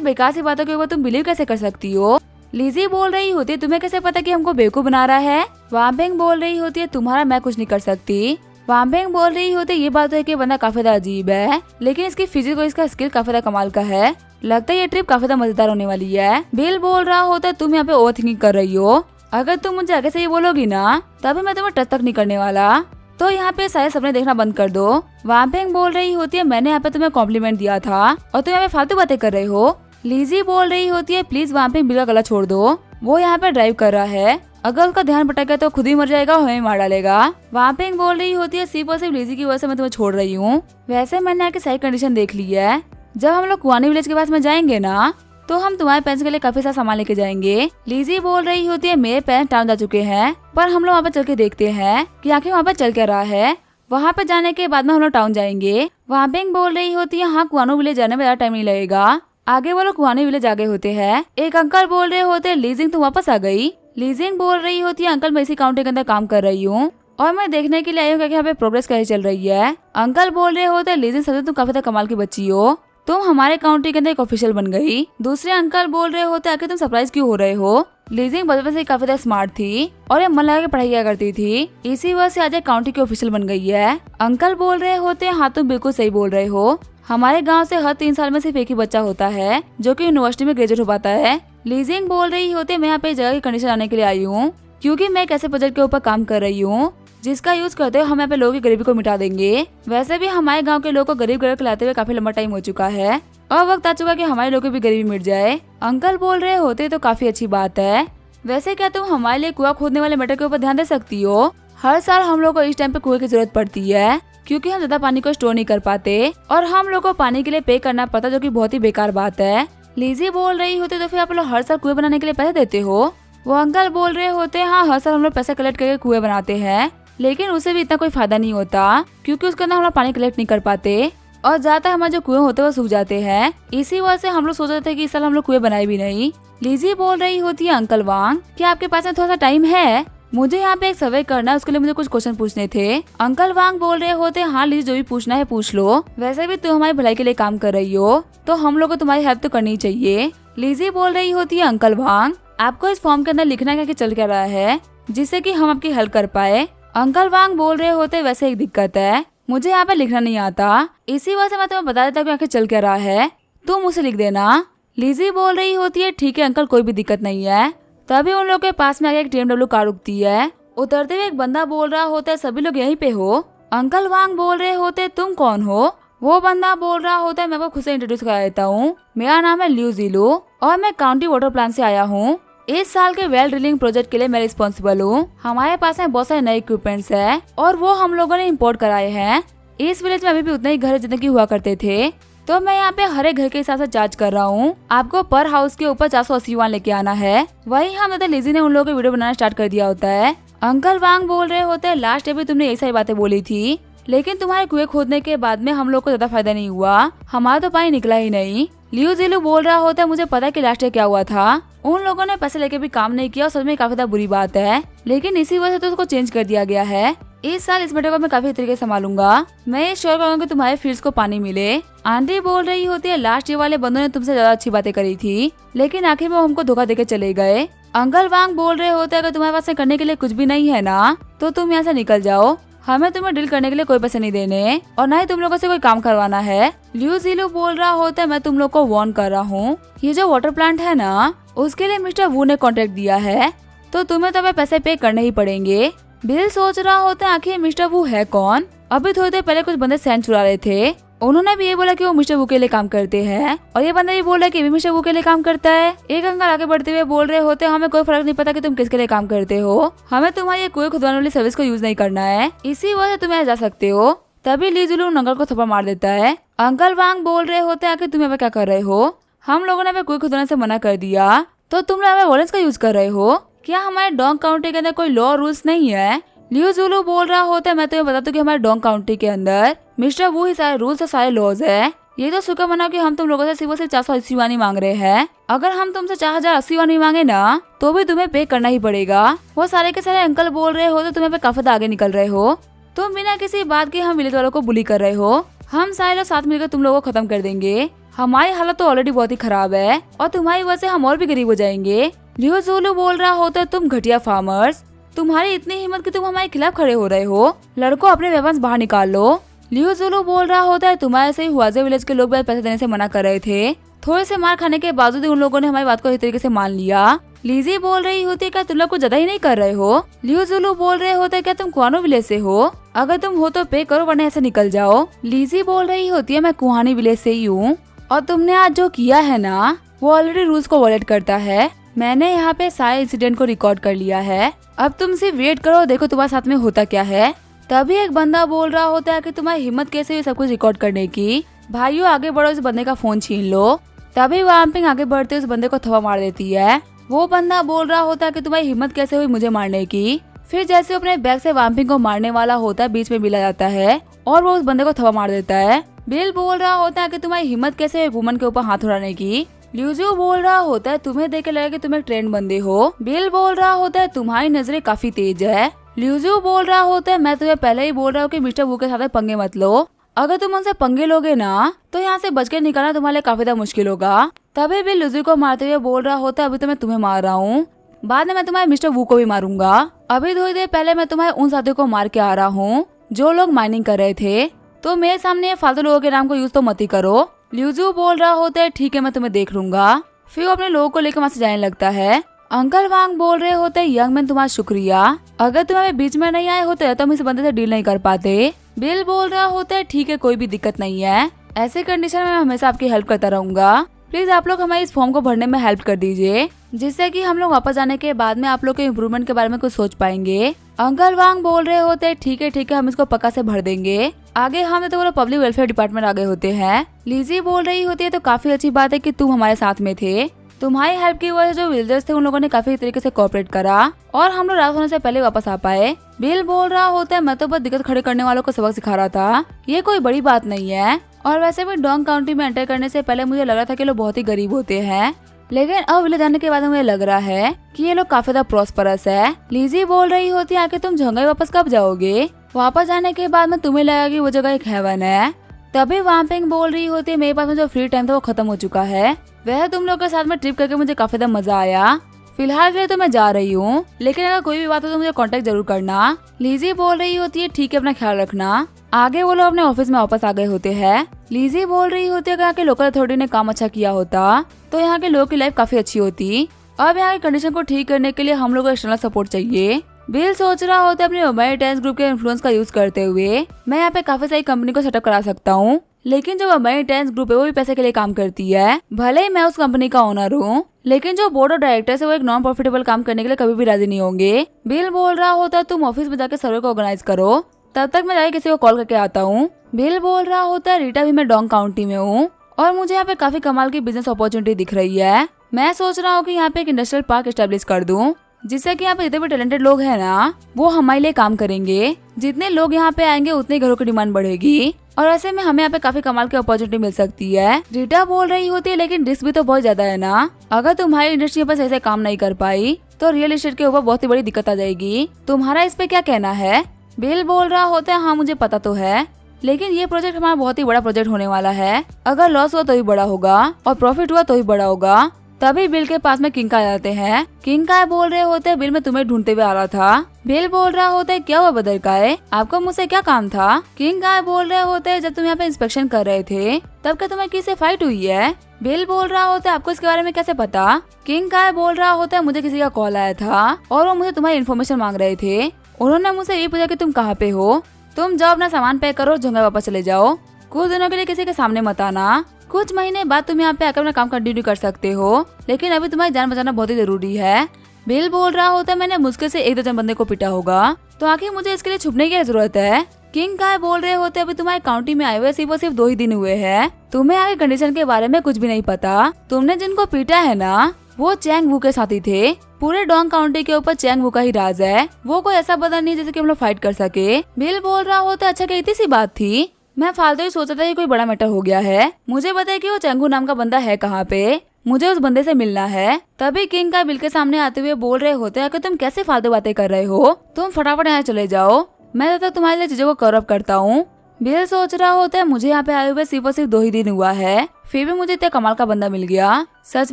बेकार सी बातों के ऊपर तुम बिलीव कैसे कर सकती हो? लिजी बोल रही होती है तुम्हें कैसे पता कि हमको बेवकूफ बना रहा है? वांपिंग बोल रही होती है तुम्हारा मैं कुछ नहीं कर सकती। वांपिंग बोल रही होती है ये बात है कि बंदा काफी ज्यादा अजीब है, लेकिन इसकी फिजिक्स और इसका स्किल काफी ज्यादा कमाल का है। लगता है ये ट्रिप काफी ज्यादा मजेदार होने वाली है। बिल बोल रहा होता है तुम यहाँ पे ओवर थिंकिंग कर रही हो। अगर तुम मुझे आगे से ये बोलोगी ना तभी मैं तुम्हें टच तक नहीं करने वाला, तो यहाँ पे सारे सपने देखना बंद कर दो। वांपिंग बोल रही होती है मैंने यहाँ पे तुम्हें कॉम्प्लीमेंट दिया था और तुम यहाँ पे फालतू बातें कर रहे हो। लिजी बोल रही होती है प्लीज वांपिंग बिल का गला छोड़ दो, वो यहाँ पे ड्राइव कर रहा है, अगर उसका ध्यान भटक गया तो खुद ही मर जाएगा और हमें मार डालेगा। वांपिंग बोल रही होती है सिर्फ और सिर्फ लिजी की वजह से मैं तुम्हें छोड़ रही हूँ। वैसे मैंने यहाँ की सही कंडीशन देख ली है, जब हम लोग कुआनी विलेज के पास में जाएंगे ना तो हम तुम्हारे पेरेंट्स के लिए काफी सारा सामान लेके जाएंगे। लिजी बोल रही होती है मेरे पेरेंट्स टाउन जा चुके हैं, पर हम लोग वहाँ पे चल के देखते हैं कि आखिर वहाँ पे चल क्या रहा है। वहाँ पे जाने के बाद में हम लोग टाउन जाएंगे। वांपिंग बोल रही होती है हाँ कुआनो विलेज जाने में ज्यादा टाइम नहीं लगेगा। आगे वो लोग कुआनो विलेज आगे होते हैं। एक अंकल बोल रहे होते लीजिंग तुम वापस आ गई। लीजिंग बोल रही होती है अंकल मैं इसी काउंटर के अंदर काम कर रही हूँ और मैं देखने के लिए आई हूँ कि यहाँ पे प्रोग्रेस कैसे चल रही है। अंकल बोल रहे होते लीजिंग सच तुम काफी कमाल की बच्ची हो, तुम हमारे काउंटी के अंदर एक ऑफिशियल बन गई। दूसरे अंकल बोल रहे होते आखिर तुम सरप्राइज क्यों हो रहे हो? लीजिंग बचपन से काफी ज्यादा स्मार्ट थी और ये मन लगा के पढ़ाई किया करती थी, इसी वजह से आज एक काउंटी की ऑफिशियल बन गई है। अंकल बोल रहे होते हाँ तुम बिल्कुल सही बोल रहे हो, हमारे गांव से हर 3 साल में सिर्फ एक ही बच्चा होता है जो कि यूनिवर्सिटी में ग्रेजुएट हो पाता है। लीजिंग बोल रही होते मैं यहाँ पे जगह की कंडीशन आने के लिए आई हूँ क्योंकि मैं एक ऐसे प्रोजेक्ट के ऊपर काम कर रही हूँ जिसका यूज करते हुए हम यहाँ पे लोगों की गरीबी को मिटा देंगे। वैसे भी हमारे गांव के लोगों को गरीब गरीब खिलाते हुए काफी लंबा टाइम हो चुका है और वक्त आ चुका कि हमारे लोगों की भी गरीबी मिट जाए। अंकल बोल रहे होते तो काफी अच्छी बात है। वैसे क्या तुम हमारे लिए कुआं खोदने वाले मैटर के ऊपर ध्यान दे सकती हो? हर साल हम लोग को इस टाइम पे कुएं की जरूरत पड़ती है क्योंकि हम ज्यादा पानी को स्टोर नहीं कर पाते और हम लोग को पानी के लिए पे करना पड़ता, जो कि बहुत ही बेकार बात है। लीजी बोल रही होते तो फिर आप लोग हर साल कुएं बनाने के लिए पैसे देते हो? वो अंकल बोल रहे होते हाँ हर साल हम लोग पैसा कलेक्ट करके कुएं बनाते हैं, लेकिन उससे भी इतना कोई फायदा नहीं होता क्योंकि उसके अंदर हम लोग पानी कलेक्ट नहीं कर पाते और ज्यादातर हमारे जो कुएं होते हैं वो सूख जाते हैं। इसी वजह से हम लोग सोच रहे थे कि इस साल हम लोग कुएं बनाए भी नहीं। लीजी बोल रही होती है अंकल वांग क्या आपके पास में थोड़ा सा टाइम है? मुझे यहाँ पे एक सर्वे करना है, उसके लिए मुझे कुछ क्वेश्चन पूछने थे। अंकल वांग बोल रहे होते हाँ लीजी जो भी पूछना है पूछ लो, वैसे भी तुम हमारी भलाई के लिए काम कर रही हो तो हम लोग को तुम्हारी हेल्प तो करनी चाहिए। लीजी बोल रही होती है अंकल वांग आपको इस फॉर्म के अंदर लिखना है कि चल क्या रहा है जिससे कि हम आपकी हेल्प कर पाए। अंकल वांग बोल रहे होते वैसे एक दिक्कत है, मुझे यहाँ पे लिखना नहीं आता, इसी वजह से मैं तुम्हें बता देता हूँ आखिर चल क्या रहा है, तुम उसे लिख देना। लीजी बोल रही होती है ठीक है अंकल कोई भी दिक्कत नहीं है। तभी उन लोगों के पास में आगे एक TMW कार रुकती है। उतरते हुए एक बंदा बोल रहा होता है सभी लोग यहीं पे हो? अंकल वांग बोल रहे होते तुम कौन हो? वो बंदा बोल रहा होता है मैं आपको खुद से इंट्रोड्यूस करा देता हूँ, मेरा नाम है लियू जिलू और मैं काउंटी वाटर प्लान से आया हूँ। इस साल के वेल ड्रिलिंग प्रोजेक्ट के लिए मैं रिस्पॉन्सिबल हूँ। हमारे पास में बहुत सारे नए इक्विपमेंट्स है और वो हम लोगों ने इम्पोर्ट कराए हैं। इस विलेज में अभी भी उतने ही घर जितने की हुआ करते थे, तो मैं यहाँ पे हर एक घर के हिसाब से चार्ज कर रहा हूँ। आपको पर हाउस के ऊपर 480 युआन लेके आना है। वही हम लीजी ने उन लोगों को वीडियो बनाना स्टार्ट कर दिया होता है। अंकल वांग बोल रहे होते हैं लास्ट डे भी तुमने यही सारी बातें बोली थी, लेकिन तुम्हारे कुएं खोदने के बाद में हम लोग को ज्यादा फायदा नहीं हुआ, हमारा तो पानी निकला ही नहीं। लियू जिलू बोल रहा होता है मुझे पता है कि लास्ट डे क्या हुआ था, उन लोगों ने पैसे लेके भी काम नहीं किया और सच में काफी ज्यादा बुरी बात है, लेकिन इसी वजह से तो उसको चेंज कर दिया गया है। इस साल इस मैटर को मैं काफी तरीके से संभालूंगा, मैं श्योर करूंगा कि तुम्हारे फील्ड्स को पानी मिले। आंटी बोल रही होती है लास्ट ईयर वाले बंदों ने तुमसे ज्यादा अच्छी बातें करी थी, लेकिन आखिर में वो हमको धोखा देके चले गए। अंकल वांग बोल रहे होते अगर तुम्हारे पास करने के लिए कुछ भी नहीं है ना तो तुम यहाँ से निकल जाओ, हमें तुम्हें डील करने के लिए कोई पैसे नहीं देने और न ही तुम लोगों से कोई काम करवाना है। लियू जिलू बोल रहा होता है मैं तुम लोग को वार्न कर रहा हूँ, ये जो वाटर प्लांट है ना उसके लिए मिस्टर वू ने कॉन्ट्रैक्ट दिया है तो तुम्हें तो पैसे पे करने ही पड़ेंगे। बिल सोच रहा होता है आखिर मिस्टर वू है कौन? अभी थोड़ी देर पहले कुछ बंदे सैंड चुरा रहे थे, उन्होंने भी ये बोला कि वो मिस्टर वू के लिए काम करते हैं और ये बंदा भी बोल रहा है कि भी मिस्टर वू के लिए काम करता है। एक अंकल आगे बढ़ते हुए बोल रहे होते हमें कोई फर्क नहीं पड़ता कि तुम किसके लिए काम करते हो, हमें तुम्हारी ये कुएं खुदवाने वाली सर्विस को यूज नहीं करना है, इसी वजह से तुम्हें जा सकते हो। तभी ली जुलू अंकल को थप्पड़ मार देता है। अंकल वांग बोल रहे होते आखिर तुम क्या कर रहे हो? हम लोगों ने कुएं खुदवाने से मना कर दिया तो तुम लोग वॉलेंस का यूज कर रहे हो? क्या हमारे डोंग काउंटी के अंदर कोई लॉ रूल्स नहीं है? लियू जुलू बोल रहा होता है मैं तुम्हें बताता हूँ कि हमारे डोंग काउंटी के अंदर मिस्टर वू ही सारे रूल्स और सारे लॉज है, ये तो शुक्र मनाओ कि हम तुम लोगों से सिर्फ और सिर्फ 480 युआन मांग रहे हैं। अगर हम तुमसे 4080 युआन मांगे ना तो भी तुम्हें पे करना ही पड़ेगा। वो सारे के सारे अंकल बोल रहे हो तो तुम्हें पे काफी आगे निकल रहे हो। तुम बिना किसी बात के हम विलेज वालों को बुली कर रहे हो। हम सारे लोग साथ मिलकर तुम लोगों को खत्म कर देंगे। हमारी हालत तो ऑलरेडी बहुत ही खराब है और तुम्हारी वजह से हम और भी गरीब हो जाएंगे। लियो जोलू बोल रहा होता है तुम घटिया फार्मर्स, तुम्हारी इतनी हिम्मत कि तुम हमारे खिलाफ खड़े हो रहे हो। लड़कों अपने वेपन्स बाहर निकाल लो। लियो जोलू बोल रहा होता है तुम्हारे से हुआजे विलेज के लोग पैसे देने से मना कर रहे थे। थोड़े से मार खाने के बावजूद उन लोगों ने हमारी बात को इस तरीके से मान लिया। लीजी बोल रही होती है क्या तुम लोग कुछ ज्यादा ही नहीं कर रहे हो। लियो जोलू बोल रहे होते क्या तुम कुआनो विलेज से हो, अगर तुम हो तो पे करो वरना ऐसे निकल जाओ। लीजी बोल रही होती है मैं कुहानी विलेज से ही हूँ और तुमने आज जो किया है ना वो ऑलरेडी रूल्स को वॉलेट करता है। मैंने यहाँ पे सारे इंसिडेंट को रिकॉर्ड कर लिया है। अब तुम सिर्फ वेट करो, देखो तुम्हारे साथ में होता क्या है। तभी एक बंदा बोल रहा होता है कि तुम्हारी हिम्मत कैसे हुई सब कुछ रिकॉर्ड करने की। भाइयों आगे बढ़ो, इस बंदे का फोन छीन लो। तभी वाम्पिंग आगे बढ़ते उस बंदे को थप्पड़ मार देती है। वो बंदा बोल रहा होता है कि तुम्हारी हिम्मत कैसे हुई मुझे मारने की। फिर जैसे अपने बैग से वाम्पिंग को मारने वाला होता है बीच में बिल आ जाता है और वो उस बंदे को थप्पड़ मार देता है। बिल बोल रहा होता है कि तुम्हारी हिम्मत कैसे हुई वुमन के ऊपर हाथ उड़ाने की। ल्यूजियो बोल रहा होता है तुम्हें देख के लगा कि तुम एक ट्रेंड बंदे हो। बिल बोल रहा होता है तुम्हारी नजरें काफी तेज है। ल्यूजियो बोल रहा होता है मैं तुम्हें पहले ही बोल रहा हूँ कि मिस्टर वू के साथ पंगे मत लो। अगर तुम उनसे पंगे लोगे ना तो यहाँ से बच के निकलना तुम्हारे लिए काफी ज्यादा मुश्किल होगा। तभी बिल ल्यूजियो को मारते हुए बोल रहा होता है अभी तो मैं तुम्हें मार रहा हूँ, बाद में मैं तुम्हारे मिस्टर वू को भी मारूंगा। अभी थोड़ी देर पहले मैं तुम्हारे उन साथियों को मार के आ रहा हूँ जो लोग माइनिंग कर रहे थे, तो मेरे सामने फालतू लोगों के नाम को यूज तो मत ही करो। ल्यूजियो बोल रहा होता है ठीक है मैं तुम्हें देख लूंगा। फिर वो अपने लोगों को लेकर वहाँ से जाने लगता है। अंकल वांग बोल रहे होते यंग मैन तुम्हारा शुक्रिया, अगर तुम हमें बीच में नहीं आए होते तो हम इस बंदे से डील नहीं कर पाते। बिल बोल रहा होता है ठीक है कोई भी दिक्कत नहीं है, ऐसे कंडीशन में मैं हमेशा आपकी हेल्प करता रहूंगा। प्लीज आप लोग हमारे इस फॉर्म को भरने में हेल्प कर दीजिए जिससे कि हम लोग वापस आने के बाद में आप लोग के इम्प्रूवमेंट के बारे में कुछ सोच पाएंगे। अंकल वांग बोल रहे होते ठीक है हम इसको पक्का से भर देंगे। आगे हम तो वो पब्लिक वेलफेयर डिपार्टमेंट आ गए होते हैं। लीजी बोल रही होती है तो काफी अच्छी बात है कि तुम हमारे साथ में थे, तुम्हारी हेल्प की वजह से जो विलेजर्स थे उन लोगों ने काफी तरीके से कोऑपरेट करा और हम लोग रात होने से पहले वापस आ पाए। बिल बोल रहा होता है मैं तो बस दिक्कत खड़े करने वालों को सबक सिखा रहा था, ये कोई बड़ी बात नहीं है। और वैसे भी डोंग काउंटी में एंटर करने से पहले मुझे लग रहा था कि लोग बहुत ही गरीब होते हैं, लेकिन अब विलेज आने के बाद मुझे लग रहा है कि ये लोग काफी ज्यादा प्रॉस्परस है। लीजी बोल रही होती है आके तुम झंगाई वापस कब जाओगे, वापस आने के बाद में तुम्हें लगा कि वो जगह एक हेवन है। तभी वाम्पिंग बोल रही होती है मेरे पास में जो फ्री टाइम था वो खत्म हो चुका है, वह तुम लोग के साथ में ट्रिप करके मुझे काफी ज्यादा मजा आया। फिलहाल के लिए तो मैं जा रही हूँ, लेकिन अगर कोई भी बात हो तो मुझे कांटेक्ट जरूर करना। लीजी बोल रही होती है ठीक है अपना ख्याल रखना। आगे वो लोग अपने ऑफिस में वापस आ गए होते हैं। लीजी बोल रही होती है कि यहाँ के लोकल अथॉरिटी ने काम अच्छा किया होता तो यहाँ के लोगों की लाइफ काफी अच्छी होती। अब यहाँ की कंडीशन को ठीक करने के लिए हम लोग को एक्सटर्नल सपोर्ट चाहिए। बिल सोच रहा होता है अपने मोबाइल टेंस ग्रुप के इन्फ्लुएंस का यूज करते हुए मैं यहाँ पे काफी सारी कंपनी को सेटअप करा सकता हूँ, लेकिन जो मोबाइल टेंस ग्रुप है वो भी पैसे के लिए काम करती है। भले ही मैं उस कंपनी का ओनर हूँ, लेकिन जो बोर्ड ऑफ डायरेक्टर्स है वो एक नॉन प्रॉफिटेबल काम करने के लिए कभी भी राजी नहीं होंगे। बिल बोल रहा होता है तुम ऑफिस में जाकर सर्वे को ऑर्गेनाइज करो, तब तक मैं जाके किसी को कॉल करके आता हूँ। बिल बोल रहा होता है रीटा भी मैं डोंग काउंटी में हूँ और मुझे यहाँ पे काफी कमाल की बिजनेस अपॉर्चुनिटी दिख रही है। मैं सोच रहा हूँ कि यहाँ पे एक इंडस्ट्रियल पार्क एस्टेब्लिश कर दूँ जिससे कि यहाँ पे जितने भी टैलेंटेड लोग हैं ना वो हमारे लिए काम करेंगे। जितने लोग यहाँ पे आएंगे उतने घरों की डिमांड बढ़ेगी और ऐसे में हमें यहाँ पे काफी कमाल की अपॉर्चुनिटी मिल सकती है। रीटा बोल रही होती है लेकिन रिस्क भी तो बहुत ज्यादा है ना, अगर तुम्हारी इंडस्ट्री पर सही से काम नहीं कर पाई तो रियल एस्टेट के ऊपर बहुत ही बड़ी दिक्कत आ जाएगी। तुम्हारा इस पे क्या कहना है। बिल बोल रहा होता है हाँ मुझे पता तो है, लेकिन ये प्रोजेक्ट हमारा बहुत ही बड़ा प्रोजेक्ट होने वाला है, अगर लॉस हुआ तो ही बड़ा होगा और प्रॉफिट हुआ तो ही बड़ा होगा। तभी बिल के पास में किंग का आ जाते हैं। किंग का बोल रहे होते हैं बिल में तुम्हें ढूंढते हुए आ रहा था। बिल बोल रहा होता है क्या हुआ बदर का है, आपको मुझसे क्या काम था। किंग का बोल रहे होते हैं जब तुम यहाँ पे इंस्पेक्शन कर रहे थे तब क्या तुम्हें किसी से फाइट हुई है। बिल बोल रहा होता है आपको इसके बारे में कैसे पता। किंग का बोल रहा होता है मुझे किसी का कॉल आया था और वो मुझे तुम्हारी इन्फॉर्मेशन मांग रहे थे, उन्होंने मुझसे ये पूछा कि तुम कहाँ पे हो, तुम जाओ अपना सामान पैक करो झंगा वापस चले जाओ, कुछ दिनों के लिए किसी के सामने मत आना, कुछ महीने बाद तुम यहाँ पे आकर अपना काम कंटिन्यू कर सकते हो, लेकिन अभी तुम्हारी जान बचाना बहुत ही जरूरी है। बिल बोल रहा होता है मैंने मुश्किल से 1 दर्जन बंदे को पिटा होगा, तो आखिर मुझे इसके लिए छुपने की जरूरत है। किंग का बोल रहे होते अभी तुम्हारे काउंटी में आए हुए सिर्फ 2 ही दिन हुए हैं, तुम्हें आगे कंडीशन के बारे में कुछ भी नहीं पता। तुमने जिनको पीटा है ना वो चैंग वू के साथी थे, पूरे डोंग काउंटी के ऊपर चैंग वू का ही राज है, वो कोई ऐसा बदल नहीं जैसे कि हम लोग फाइट कर सके। बिल बोल रहा होता अच्छा क्या इतनी सी बात थी। मैं फालतू ही सोचा था कि कोई बड़ा मैटर हो गया है। मुझे पता है कि वो चेंगू नाम का बंदा है कहाँ पे, मुझे उस बंदे से मिलना है। तभी किंग का बिल के सामने आते हुए बोल रहे होते हैं कि तुम कैसे फालतू बातें कर रहे हो, तुम फटाफट यहाँ चले जाओ, मैं तब तक तुम्हारे लिए चीजों को कवर अप करता हूँ। बिल सोच रहा होता है मुझे यहाँ पे आए हुए सिर्फ और सिर्फ 2 ही दिन हुआ है, फिर भी मुझे इतना कमाल का बंदा मिल गया। सच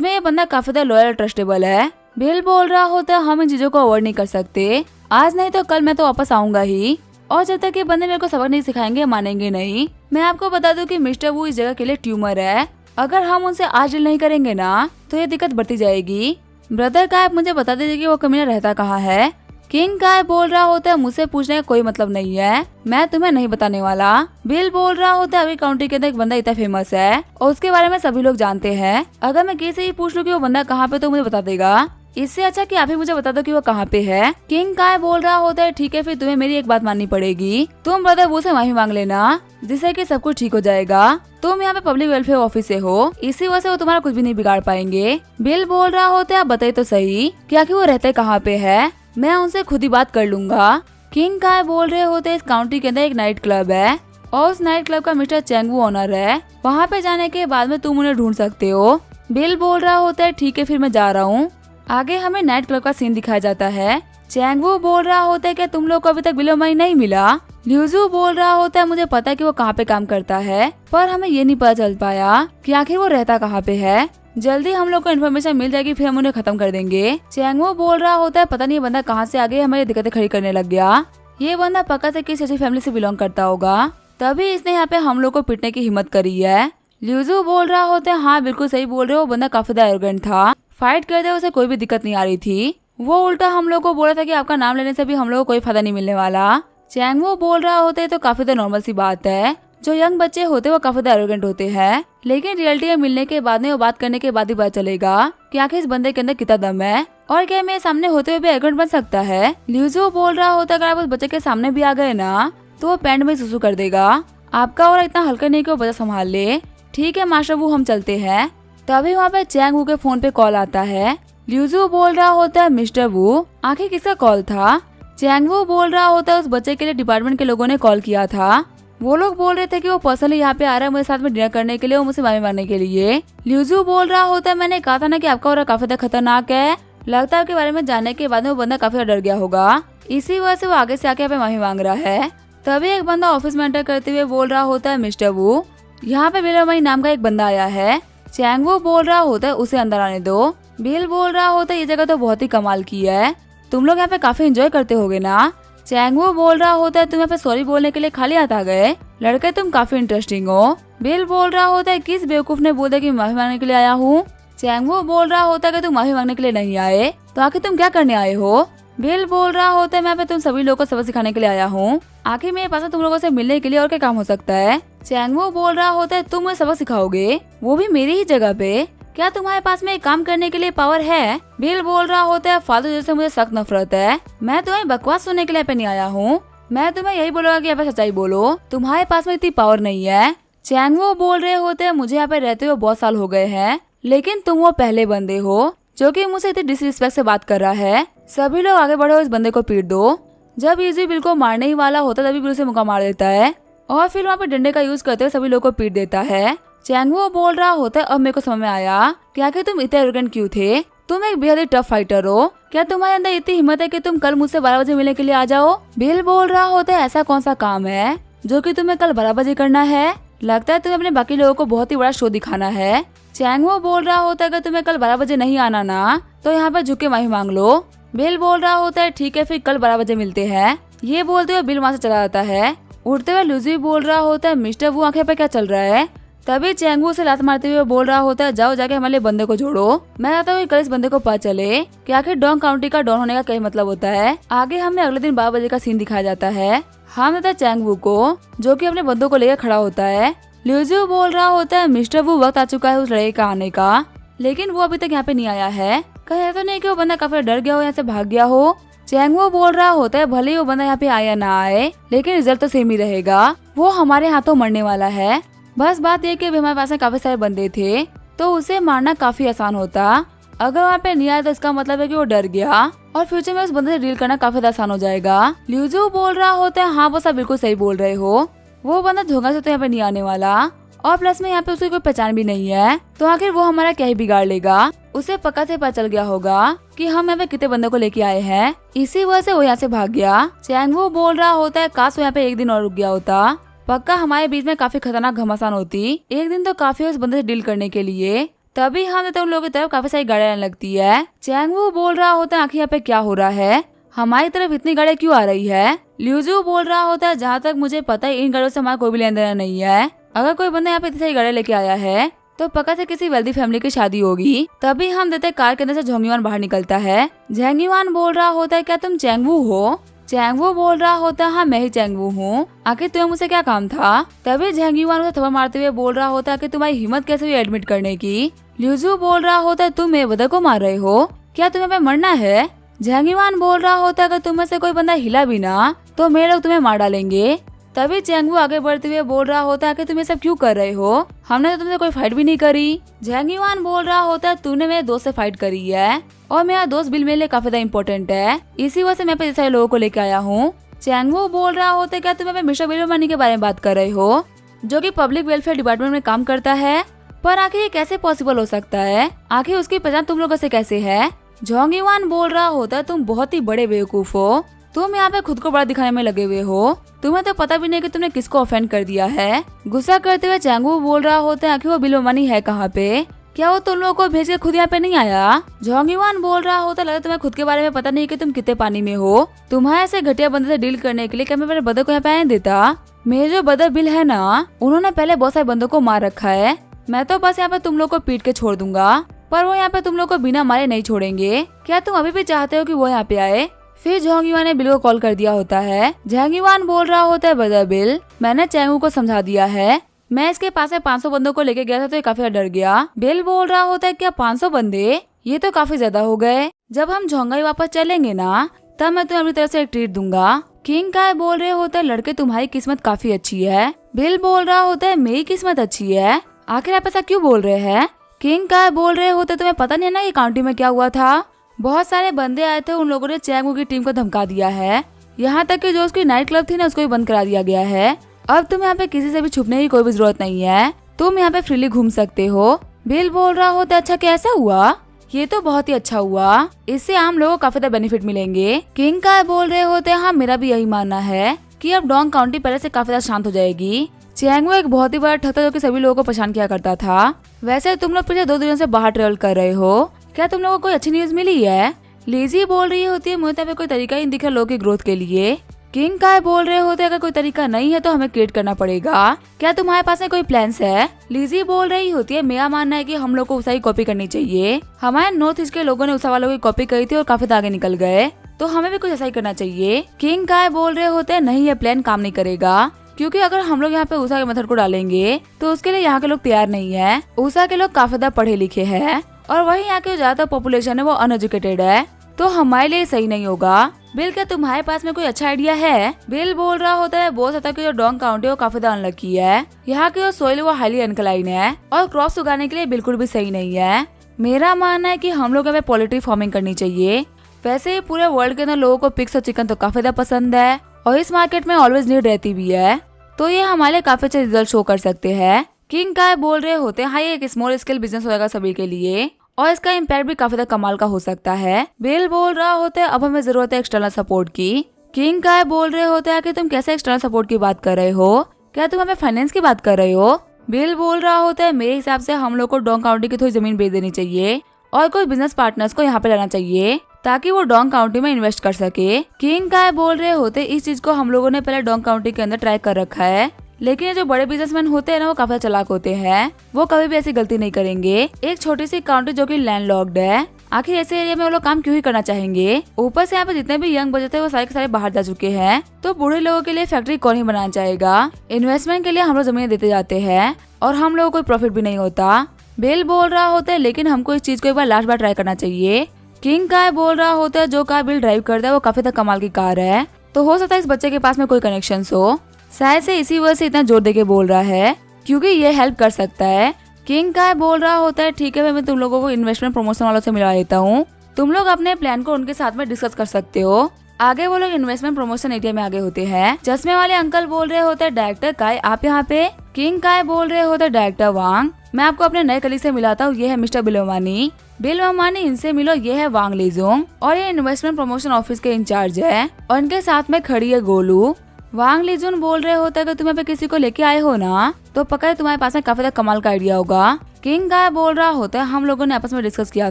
में ये बंदा काफी ज्यादा लॉयल और ट्रस्टेबल है। बिल बोल रहा होता है हम इन चीजों को अवॉइड नहीं कर सकते, आज नहीं तो कल मैं तो वापस आऊंगा ही, और जब तक ये बंदे मेरे को सबक नहीं सिखाएंगे मानेंगे नहीं। मैं आपको बता दूं कि मिस्टर वू इस जगह के लिए ट्यूमर है, अगर हम उनसे आज डील नहीं करेंगे ना तो ये दिक्कत बढ़ती जाएगी। ब्रदर का मुझे बता दीजिए कि वो कमीना रहता कहाँ है। किंग का बोल रहा होता है मुझसे पूछने का कोई मतलब नहीं है, मैं तुम्हें नहीं बताने वाला। बिल बोल रहा होता है अभी काउंटी के अंदर एक बंदा इतना फेमस है और उसके बारे में सभी लोग जानते हैं, अगर मैं किसी से ही पूछ लूं कि वो बंदा कहाँ पे तो मुझे बता देगा, इससे अच्छा कि आप ही मुझे बता दो कि वो कहाँ पे है। किंग काय बोल रहा होता है ठीक है फिर तुम्हें मेरी एक बात माननी पड़ेगी, तुम ब्रदर वो से माफी मांग लेना जिससे कि सब कुछ ठीक हो जाएगा। तुम यहाँ पे पब्लिक वेलफेयर ऑफिस से हो, इसी वजह से वो तुम्हारा कुछ भी नहीं बिगाड़ पाएंगे। बिल बोल रहा होता है आप बताइए तो सही क्या कि वो रहते कहाँ पे है, मैं उनसे खुद ही बात कर लूंगा। किंग काय बोल रहे होते इस काउंटी के अंदर एक नाइट क्लब है और उस नाइट क्लब का मिस्टर चेंगू ओनर है, वहाँ पे जाने के बाद में तुम उन्हें ढूंढ सकते हो। बिल बोल रहा होता है ठीक है फिर मैं जा रहा हूँ। आगे हमें नाइट क्लब का सीन दिखाया जाता है। चेंगू बोल रहा होता है कि तुम लोग को अभी तक बिलोमाई नहीं मिला। ल्यूजू बोल रहा होता है मुझे पता है कि वो कहाँ पे काम करता है, पर हमें ये नहीं पता चल पाया कि आखिर वो रहता कहाँ पे है, जल्दी हम लोग को इन्फॉर्मेशन मिल जाएगी फिर हम उन्हें खत्म कर देंगे। चेंगू बोल रहा होता है पता नहीं बंदा कहाँ से आगे हमारी दिक्कतें खड़ी करने लग गया, ये बंदा पक्का से किसी ऐसी फैमिली से बिलोंग करता होगा, तभी इसने यहाँ पे हम लोग को पिटने की हिम्मत करी है। ल्यूजू बोल रहा होता है हाँ बिल्कुल सही बोल रहे हो, बंदा काफी ज्यादा एरोगेंट था, फाइट करते उसे कोई भी दिक्कत नहीं आ रही थी, वो उल्टा हम लोग को बोला था कि आपका नाम लेने से भी हम लोग को कोई फायदा नहीं मिलने वाला। चेंगू बोल रहा होता है तो काफी तो नॉर्मल सी बात है, जो यंग बच्चे होते हैं वो काफी एरोगेंट होते हैं, लेकिन रियलिटी में मिलने के बाद में वो बात करने के बाद ही पता चलेगा कि आखिर इस बंदे के अंदर कितना दम है और क्या मेरे सामने होते हुए भी एरोगेंट बन सकता है। ल्यूजो बोल रहा होता है अगर आप उस बच्चे के सामने भी आ गए ना तो वो पैंट में सुसु कर देगा, आपका और इतना हल्का नहीं कि वो बच्चा संभाल ले। ठीक है मास्टर वू हम चलते हैं। तभी वहाँ पे चैंग वू के फोन पे कॉल आता है। ल्यूजू बोल रहा होता है मिस्टर वू आखिर किसका कॉल था। चैंग वू बोल रहा होता है उस बच्चे के लिए डिपार्टमेंट के लोगों ने कॉल किया था, वो लोग बोल रहे थे कि वो पर्सनली यहाँ पे आ रहा है मुझे साथ में डिनर करने के लिए और मुझसे माफी मांगने के लिए। ल्यूजू बोल रहा होता है मैंने कहा था ना कि आपका और काफी ज्यादा खतरनाक है, लगता है आपके बारे में जानने के बाद में वो बंदा काफी डर गया होगा, इसी वजह से वो आगे से आके यहाँ पे माफी मांग रहा है। तभी एक बंदा ऑफिस में एंटर करते हुए बोल रहा होता है मिस्टर वू यहाँ पे बिलोमाई नाम का एक बंदा आया है। चैंग वू बोल रहा होता है उसे अंदर आने दो। बिल बोल रहा होता है ये जगह तो बहुत ही कमाल की है, तुम लोग यहाँ पे काफी एंजॉय करते होगे ना। चैंग वू बोल रहा होता है तुम यहाँ पे सॉरी बोलने के लिए खाली हाथ आ गए, लड़के तुम काफी इंटरेस्टिंग हो। बिल बोल रहा होता है किस बेवकूफ ने बोला कि माफी मांगने के लिए आया हूँ। चैंग वू बोल रहा होता है कि तुम माफी मांगने के लिए नहीं आए तो आखिर तुम क्या करने आए हो। बिल बोल रहा होता है मैं पे तुम सभी लोगों को सबक सिखाने के लिए आया हूँ, आखिर मेरे पास तुम लोगों से मिलने के लिए और क्या काम हो सकता है। चैंग वू बोल रहा होता है तुम मुझे सबक सिखाओगे वो भी मेरी ही जगह पे, क्या तुम्हारे पास में काम करने के लिए पावर है। बिल बोल रहा होता है फालतू जैसे मुझे सख्त नफरत है, मैं तुम्हें बकवास सुनने के लिए पे नहीं आया हूँ, मैं तुम्हें यही बोलूंगा कि यहाँ पे सच्चाई बोलो, तुम्हारे पास में इतनी पावर नहीं है। चैंग वू बोल रहे होते हैं मुझे यहाँ पे रहते हुए बहुत साल हो गए हैं, लेकिन तुम वो पहले बंदे हो जो कि मुझसे इतनी डिसरिस्पेक्ट से बात कर रहा है, सभी लोग आगे बढ़ो इस बंदे को पीट दो। जब इजी बिल को मारने ही वाला होता तभी बिल उसे मुक्का मार देता है और फिर वहाँ पे डंडे का यूज करते हुए सभी लोग को पीट देता है। चैंग वू बोल रहा होता है अब मेरे को समझ में आया कि आखिर तुम इतने एरोगेंट क्यों थे, तुम एक बेहद ही टफ फाइटर हो, क्या तुम्हारे अंदर इतनी हिम्मत है कि तुम कल मुझसे 12 बजे मिलने के लिए आ जाओ। बिल बोल रहा होता है ऐसा कौन सा काम है जो कि तुम्हें कल 12 बजे करना है, लगता है तुम्हें अपने बाकी लोगों को बहुत ही बड़ा शो दिखाना है। चैंग वू बोल रहा होता है अगर तुम्हें कल 12 बजे नहीं आना ना तो यहाँ पर झुक के माफी मांग लो। बिल बोल रहा होता है ठीक है फिर कल 12 बजे मिलते हैं। ये बोलते हुए बिल वहाँ से चला जाता है। उठते हुए लूजी बोल रहा होता है मिस्टर वू आंखें पे क्या चल रहा है। तभी चैंग वू से लात मारते हुए बोल रहा होता है जाओ जाके हमारे बंदे को जोड़ो, मैं चाहता हूँ कल इस बंदे को पता चले कि आखिर डॉन काउंटी का डॉन होने का क्या मतलब होता है। आगे हमें अगले दिन 12 बजे का सीन दिखाया जाता है, हम तथा चैंग वू को जो कि अपने बंदों को लेकर खड़ा होता है। ल्यूजू बोल रहा होता है मिस्टर वू वक्त आ चुका है उस लड़के का आने का, लेकिन वो अभी तक यहाँ पे नहीं आया है, कहीं ऐसा नहीं कि वो बंदा काफी डर गया हो यहाँ से भाग गया हो। चैंग वू बोल रहा होता है भले ही वो बंदा यहाँ पे आया ना आए लेकिन रिजल्ट तो सेम ही रहेगा, वो हमारे हाथों मरने वाला है। बस बात ये कि हमारे पास में काफी सारे बंदे थे तो उसे मारना काफी आसान होता, अगर वहाँ पे नहीं आया तो इसका मतलब है कि वो डर गया और फ्यूचर में उस बंदे से डील करना काफी आसान हो जाएगा। ल्यूजू बोल रहा होता है हाँ बस आप बिल्कुल सही बोल रहे हो, वो बंदा धोखा से तो यहाँ पे नहीं आने वाला, और प्लस में यहाँ पे उसकी कोई पहचान भी नहीं है, तो आखिर वो हमारा क्या ही बिगाड़ लेगा। उसे पक्का से पता चल गया होगा कि हम यहाँ पे कितने बंदों को लेके आए हैं, इसी वजह से वो यहाँ से भाग गया। चैंगवू बोल रहा होता है काश वो यहाँ पे एक दिन और रुक गया होता, पक्का हमारे बीच में काफी खतरनाक घमासान होती। एक दिन तो काफी उस बंदे से डील करने के लिए, तभी हम तो उन लोगों की तरफ काफी सारी गाड़ियां आने लगती है। चैंगवू बोल रहा होता है आखिर यहाँ पे क्या हो रहा है, हमारी तरफ इतनी गाड़ियां क्यों आ रही है। ल्यूजू बोल रहा होता है जहाँ तक मुझे पता है इन गाड़ियों से हमारा कोई भी लेन देन नहीं है। अगर कोई बंदा यहाँ पे इतनी सारी गाड़ियां लेके आया है तो पक्का से किसी वेल्दी फैमिली की शादी होगी। तभी हम देते कार के अंदर से झोंगयुआन बाहर निकलता है। झोंगयुआन बोल रहा होता है क्या तुम चैंगवू हो। चैंगवू बोल रहा होता है हाँ मैं ही चैंगवू हूँ, आखिर तुम्हें मुझसे क्या काम था। तभी झोंगयुआन उसे थप्पड़ मारते हुए बोल रहा होता है कि तुम्हारी हिम्मत कैसे हुई एडमिट करने की। ल्यूजू बोल रहा होता है तुम मेवदा को मार रहे हो, क्या तुम्हें पे मरना है। झोंगयुआन बोल रहा होता है अगर तुम में से कोई बंदा हिला भी ना तो मेरे लोग तुम्हें मार डालेंगे। तभी चैंगवू आगे बढ़ते हुए बोल रहा होता है कि तुम ये सब क्यों कर रहे हो, हमने तो तुमसे कोई फाइट भी नहीं करी। झोंगयुआन बोल रहा होता है तूने मेरे दोस्त से फाइट करी है और मेरा दोस्त बिल मेरे लिए काफी ज्यादा इम्पोर्टेंट है, इसी वजह से मैं पे सारे लोगों को लेके आया हूँ। चैंगवू बोल रहा होता है क्या तुम मिस्टर बिल मनी के बारे में बात कर रहे हो, जो कि पब्लिक वेलफेयर डिपार्टमेंट में काम करता है, पर आखिर ये कैसे पॉसिबल हो सकता है, आखिर उसकी पहचान तुम लोगों से कैसे है। झोंगयुआन बोल रहा होता है तुम बहुत ही बड़े बेवकूफ हो, तुम यहाँ पे खुद को बड़ा दिखाने में लगे हुए हो, तुम्हें तो पता भी नहीं कि तुमने किसको ऑफेंड कर दिया है। गुस्सा करते हुए चैंगवू बोल रहा होता है आखिर वो बिल मनी है कहाँ पे, क्या वो तुम लोगों को भेज के खुद यहाँ पे नहीं आया। झोंगयुआन बोल रहा होता लगा तुम्हें खुद के बारे में पता नहीं कि तुम कितने पानी में हो, तुम्हारे ऐसे घटिया बंदे से डील करने के लिए क्या मैं मेरे बदर को यहाँ पे आने देता। मेरे जो बदर बिल है ना उन्होंने पहले बहुत सारे बंदों को मार रखा है, मैं तो बस यहाँ पे तुम लोग को पीट के छोड़ दूंगा, पर वो यहाँ पे तुम लोग को बिना मारे नहीं छोड़ेंगे। क्या तुम अभी भी चाहते हो कि वो यहाँ पे आए। फिर झोंगयुआन ने बिल को कॉल कर दिया होता है। झोंगयुआन बोल रहा होता है बदर बिल मैंने चैंगवू को समझा दिया है, मैं इसके पास 500 बंदों को लेके गया था तो ये काफी डर गया। बिल बोल रहा होता है क्या 500 बंदे, ये तो काफी ज्यादा हो गए, जब हम झोंगाई वापस चलेंगे ना तब मैं तुम्हें अपनी तरफ से एक ट्रीट दूंगा। किंग काय बोल रहे होता है लड़के तुम्हारी किस्मत काफी अच्छी है। बिल बोल रहा होता है मेरी किस्मत अच्छी है, आखिर आप ऐसा क्यों बोल रहे हैं। किंग काय बोल रहे होते तुम्हें पता नहीं है ना ये काउंटी में क्या हुआ था, बहुत सारे बंदे आए थे, उन लोगों ने चैंगवू की टीम को धमका दिया है, यहाँ तक कि जो उसकी नाइट क्लब थी ना उसको भी बंद करा दिया गया है। अब तुम यहाँ पे किसी से भी छुपने की कोई भी जरूरत नहीं है, तुम यहाँ पे फ्रीली घूम सकते हो। बिल बोल रहा होता अच्छा कैसा हुआ, ये तो बहुत ही अच्छा हुआ, इससे आम लोगों को काफी ज्यादा बेनिफिट मिलेंगे। किंग काय बोल रहे होते हाँ मेरा भी यही मानना है कि अब डोंग काउंटी पहले से काफी ज्यादा शांत हो जाएगी। चैंगवू एक बहुत ही बड़ा ठग था जो कि सभी लोगों को परेशान किया करता था। वैसे तुम लोग पिछले 2 दिनों से बाहर ट्रेवल कर रहे हो, क्या तुम लोगों को कोई अच्छी न्यूज मिली है। लीजी बोल रही होती है मुझे कोई तरीका ही नहीं दिख रहा लोगों की ग्रोथ के लिए। किंग काय बोल रहे होते अगर कोई तरीका नहीं है तो हमें क्रिएट करना पड़ेगा, क्या तुम्हारे पास में कोई प्लान्स है। लीजी बोल रही होती है मेरा मानना है कि हम लोग को उसा ही कॉपी करनी चाहिए, हमारे नॉर्थ ईस्ट के लोगों ने उसा वालों की कॉपी करी थी और काफी आगे निकल गए, तो हमें भी कुछ ऐसा ही करना चाहिए। किंग काय बोल रहे होते हैं नहीं ये प्लान काम नहीं करेगा, क्योंकि अगर हम लोग यहाँ पे उषा के मेथड को डालेंगे तो उसके लिए यहाँ के लोग तैयार नहीं है। उषा के लोग काफी ज्यादा पढ़े लिखे हैं और वही यहाँ की ज्यादातर पॉपुलेशन है वो अनएजुकेटेड है, तो हमारे लिए सही नहीं होगा। बिल क्या तुम्हारे पास में कोई अच्छा आइडिया है। बिल बोल रहा होता है बोल सकता है कि जो डोंग काउंटी है वो काफी ज्यादा अनलकी है, यहाँ की जो सोइल वो हाईली अनकलाइन है और क्रॉप्स उगाने के लिए बिल्कुल भी सही नहीं है। मेरा मानना है कि हम लोग हमें पोल्ट्री फार्मिंग करनी चाहिए। वैसे ही पूरे वर्ल्ड के अंदर लोगों को पिग्स और चिकन तो काफी ज्यादा पसंद है और इस मार्केट में ऑलवेज नीड रहती भी है, तो ये हमारे काफी अच्छे रिजल्ट शो कर सकते हैं। किंग काय बोल रहे होते हैं हाँ ये एक स्मॉल स्केल बिजनेस होगा सभी के लिए और इसका इम्पैक्ट भी काफी ज्यादा कमाल का हो सकता है। बिल बोल रहा होता है अब हमें जरूरत है एक्सटर्नल सपोर्ट की। किंग काय बोल रहे होते हैं कि तुम कैसे एक्सटर्नल सपोर्ट की बात कर रहे हो, क्या तुम हमें फाइनेंस की बात कर रहे हो। बिल बोल रहा होता है मेरे हिसाब से हम लोग को डोंग काउंटी की थोड़ी जमीन बेच देनी चाहिए और कोई बिजनेस पार्टनर्स को यहाँ पे लाना चाहिए ताकि वो डोंग काउंटी में इन्वेस्ट कर सके। किंग काय बोल रहे होते इस चीज को हम लोगों ने पहले डोंग काउंटी के अंदर ट्राई कर रखा है, लेकिन ये जो बड़े बिजनेसमैन होते हैं ना वो काफी चालाक होते हैं, वो कभी भी ऐसी गलती नहीं करेंगे। एक छोटी सी काउंटी जो कि लैंडलॉक्ड है, आखिर ऐसे एरिया में वो लोग काम क्यों ही करना चाहेंगे। ऊपर से यहाँ पे जितने भी यंग बचे थे वो सारे के सारे बाहर जा चुके हैं, तो बूढ़े लोगों के लिए फैक्ट्री कौन ही बनाना चाहेगा। इन्वेस्टमेंट के लिए हम लोग जमीन देते जाते हैं और हम लोगों को कोई प्रॉफिट भी नहीं होता। बिल बोल रहा होता है लेकिन हमको इस चीज को एक बार लास्ट बार ट्राई करना चाहिए। किंग काय बोल रहा होता है जो कार बिल ड्राइव करता है वो काफी कमाल की कार है, तो हो सकता है इस बच्चे के पास में कोई कनेक्शन हो, शायद से इसी वजह से इतना जोर देके बोल रहा है क्योंकि ये हेल्प कर सकता है। किंग काय बोल रहा होता है ठीक है मैं तुम लोगों को इन्वेस्टमेंट प्रमोशन वालों से मिला देता हूँ, तुम लोग अपने प्लान को उनके साथ में डिस्कस कर सकते हो। आगे वो लोग इन्वेस्टमेंट प्रमोशन एरिया में आगे होते हैं। चश्मे वाले अंकल बोल रहे होते हैं, डायरेक्टर काय आप यहाँ पे? किंग काय बोल रहे होते, डायरेक्टर वांग मैं आपको अपने नए कलीग से मिलाता हूँ, ये है मिस्टर बिलोमानी। बिलोमानी इनसे मिलो, ये है वांग लीजुंग और ये इन्वेस्टमेंट प्रमोशन ऑफिस के इंचार्ज है और इनके साथ में खड़ी है गोलू। वांग लीजुन बोल रहे होते हैं कि तुम यहाँ पे किसी को लेके आए हो ना, तो पक्का तुम्हारे पास में काफी ज्यादा कमाल का आइडिया होगा। किंग गाय बोल रहा होता है, हम लोगों ने आपस में डिस्कस किया